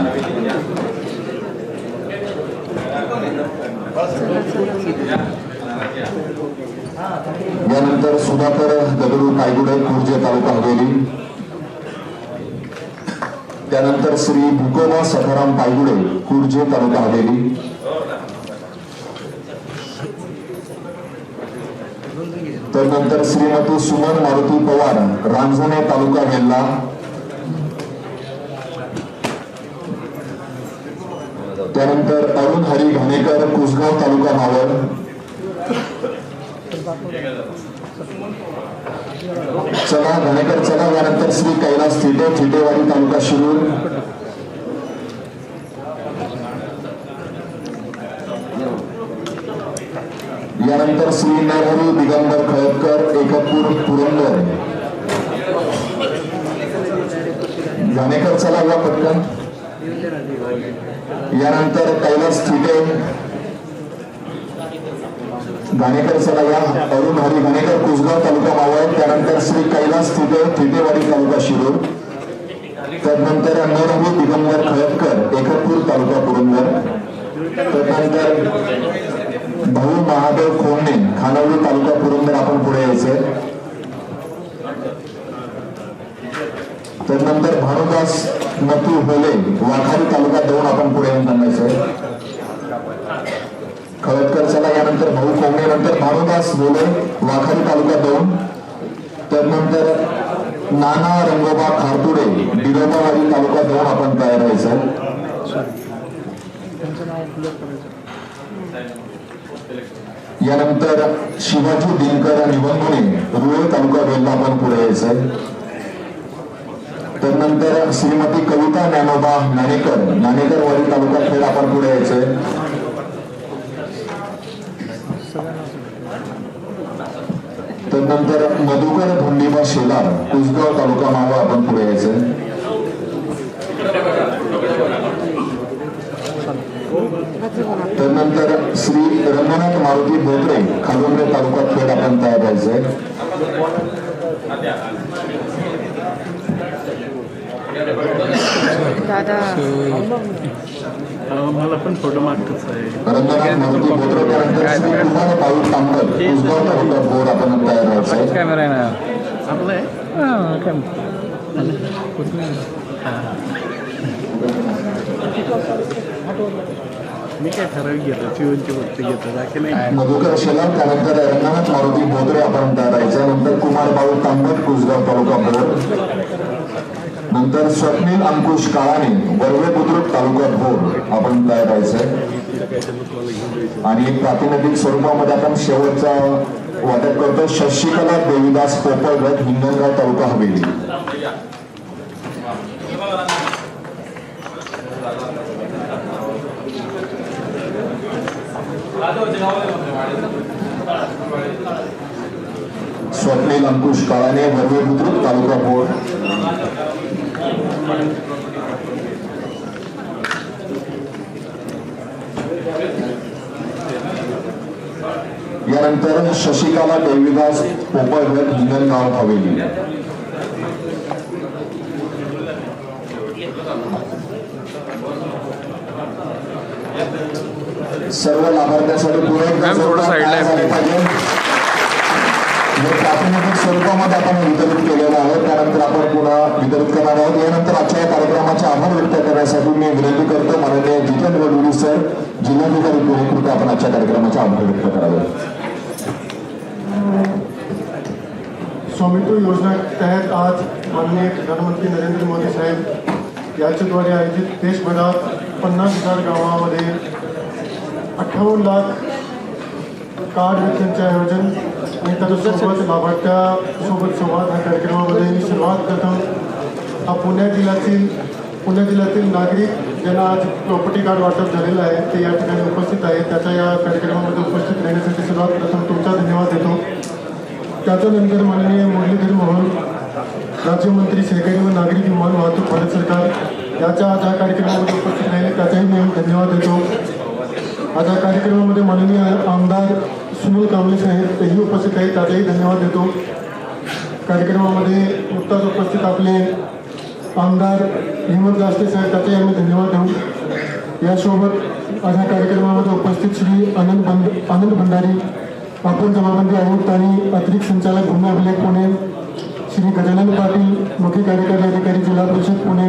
यानंतर सुधाकर दगडू पायगुडे, कुडजे, तालुका हवेली. त्यानंतर श्री भिकोबा सखाराम पायगुडे, कुडजे, तालुका हवेली. त्यानंतर श्रीमती सुमन मारुती पवार, रांजणे, तालुका वेल्हा. त्यानंतर अरुण हरी घाणेकर, कुसगाव, तालुका मावळ. चला घाणेकर चला. यानंतर श्री कैलास थिटे, थिटेवाडी, तालुका शिरूर. यानंतर श्री नरहरी दिगंबर खळदकर, एकतपूर, पुरंदर. घाणेकर चला या पटकन. यानंतर कैलास थिटे, घाणेकर चला या. अरुण हरी घाणेकर, कुसगाव, तालुका मावळ. त्यानंतर श्री कैलास थिटे, थिटेवाडी, तालुका शिरूर. त्यानंतर नरहरी दिगंबर खळदकर, एकतपूर, तालुका पुरंदर. त्यानंतर भाऊ महादेव खोमणे, खानावली, तालुका पुरंदर. आपण पुढे यायचंय. त्यानंतर भानुदास नतू होले, वाखारी, तालुका दौंड. आपण पुढे येऊन सांगायचंय. खळदकर चला. यानंतर भाऊ खोमणे, नंतर भानुदास होले, वाखारी, तालुका दौंड. त्यानंतर नाना रंगोबा खारतुडे, बिरोबावाडी, तालुका दौंड. आपण तयार व्हायचंय. यानंतर शिवाजी दिनकर निबंधुने, रुळे, तालुका वेल्हा. आपण पुढे यायचंय. त्यानंतर श्रीमती कविता ज्ञानोबा नाणेकर, नाणेकरवाडी, तालुका खेड. आपण पुढे यायचंय. त्यानंतर मधुकर धोंडीबा शेलार, कुसगाव, तालुका मावळ. आपण पुढे यायचंय. त्यानंतर श्री रंगनाथ मारुती बोत्रे, खालुंबे, तालुका खेड. आपण तयार व्हायचंय.
मला पण फोटो मागतच आहे.
रंगनाथ मारुती बोत्रे. त्यानंतर श्री कुमार पाऊल तांबल, कुसगाव, तालुका बोर. आपण तयार व्हायचंय.
कॅमेरा आहे ना आपलं आहे. मी काय ठराविक घेतो, चिवनची फक्त घेतो, बाकी नाही.
मधुकर शेलार. त्यानंतर रंगनाथ मारुती बोत्रे. आपण तयार व्हायचंय. नंतर कुमार पाऊल तांबल, कुसगाव, तालुका बोर. नंतर स्वप्नील अंकुश काळाने, वरवे बुद्रुक, तालुका भोर. आपण तयार व्हायचंय. आणि प्रातिनिधिक स्वरूपामध्ये आपण शेवटचा वाटप करतो. शशिकला देवीदास पोपळगट, हिंगणगाव, तालुका हवेली. स्वप्नील अंकुश काळाने, वरवे बुद्रुक, तालुका भोर. यानंतर शशिकला देवीदास पोपळगट, हिंगणगाव, हवेली. सर्व लाभार्थ्यांसाठी पुढे प्रातिनिधिक स्वरूपामध्ये आपण वितरित केलेलं आहे. त्यानंतर आपण पुन्हा वितरित करणार आहोत. यानंतर आजच्या कार्यक्रमाचे आभार व्यक्त करण्यासाठी मी विनंती करतो माननीय जितेंद्र डुरी सर, जिल्हाधिकारी पुणे, कृपया आपण आजच्या कार्यक्रमाचे आभार व्यक्त करावे.
स्वामित्व योजना तहत आज माननीय प्रधानमंत्री नरेंद्र मोदी साहेब याच्याद्वारे आयोजित देशभरात 50,000 गावामध्ये 58 लाख कार्ड वितरणचे आयोजन आणि त्याच्यासोबत लाभार्थ्यासोबत संवाद ह्या कार्यक्रमामध्ये मी सुरुवात करतो. हा पुणे जिल्ह्यातील नागरिक ज्यांना आज प्रॉपर्टी कार्ड वाटप झालेलं आहे ते या ठिकाणी उपस्थित आहेत. त्याच्या या कार्यक्रमामध्ये उपस्थित राहण्यासाठी सर्वात प्रथम तुमचा धन्यवाद देतो. त्याच्यानंतर माननीय मुरलीधर मोहोळ राज्यमंत्री सहकारी व नागरी विमान वाहतूक भारत सरकार याच्या आज या कार्यक्रमामध्ये उपस्थित राहिले त्याचाही मी धन्यवाद देतो. आज या कार्यक्रमामध्ये माननीय आमदार सुनील कांबळे साहेब तेही उपस्थित आहेत त्याचाही धन्यवाद देतो. कार्यक्रमामध्ये नुकताच उपस्थित आपले आमदार हिमत दास्ते साहेब त्याचाही आम्ही धन्यवाद देऊ. यासोबत आज या कार्यक्रमामध्ये उपस्थित श्री आनंद भंडारी आपण जमाबंदी आयुक्त आणि अतिरिक्त संचालक भूमी अभिलेख पुणे, श्री गजानन पाटील मुख्य कार्यकारी अधिकारी जिल्हा परिषद पुणे,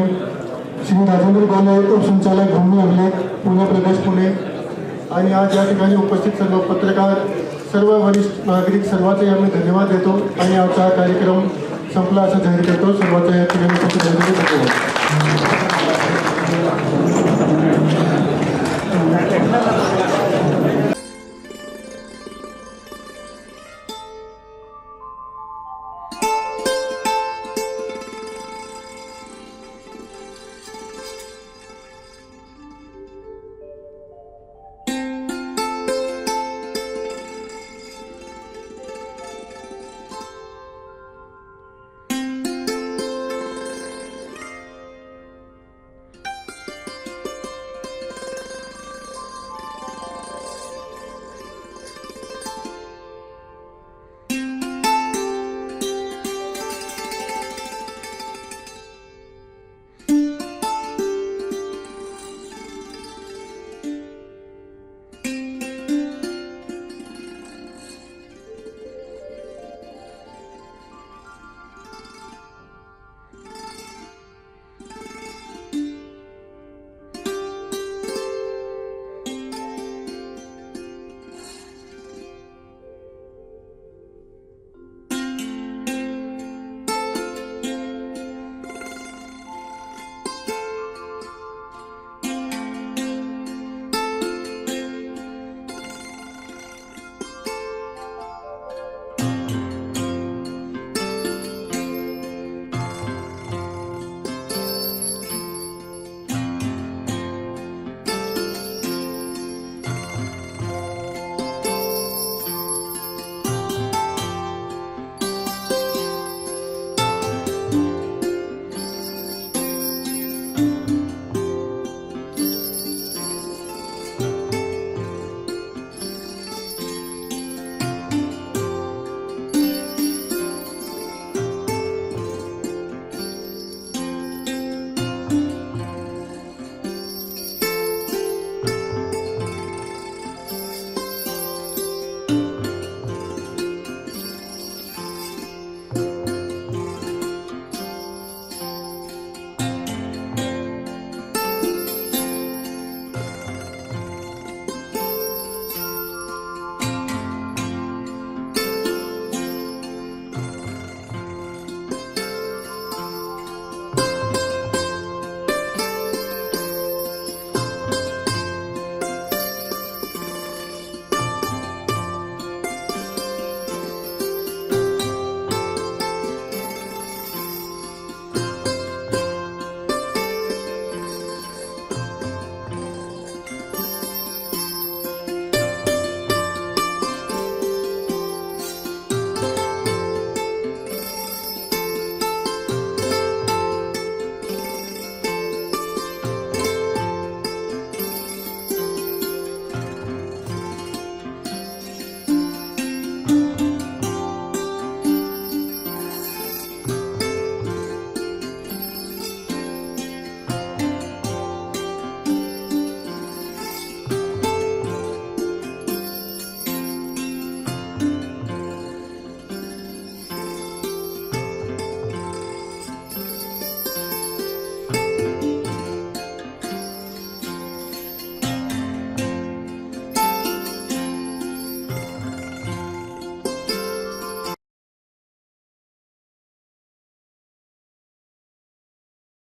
श्री राजेंद्र गोले उपसंचालक भूमी अभिलेख पुणे प्रदेश पुणे आणि आज या ठिकाणी उपस्थित सर्व पत्रकार सर्व वरिष्ठ नागरिक सर्वांचे आम्ही धन्यवाद देतो आणि आजचा कार्यक्रम संपला असं जाहीर करतो. सर्वांच्या या ठिकाणी धन्यवाद.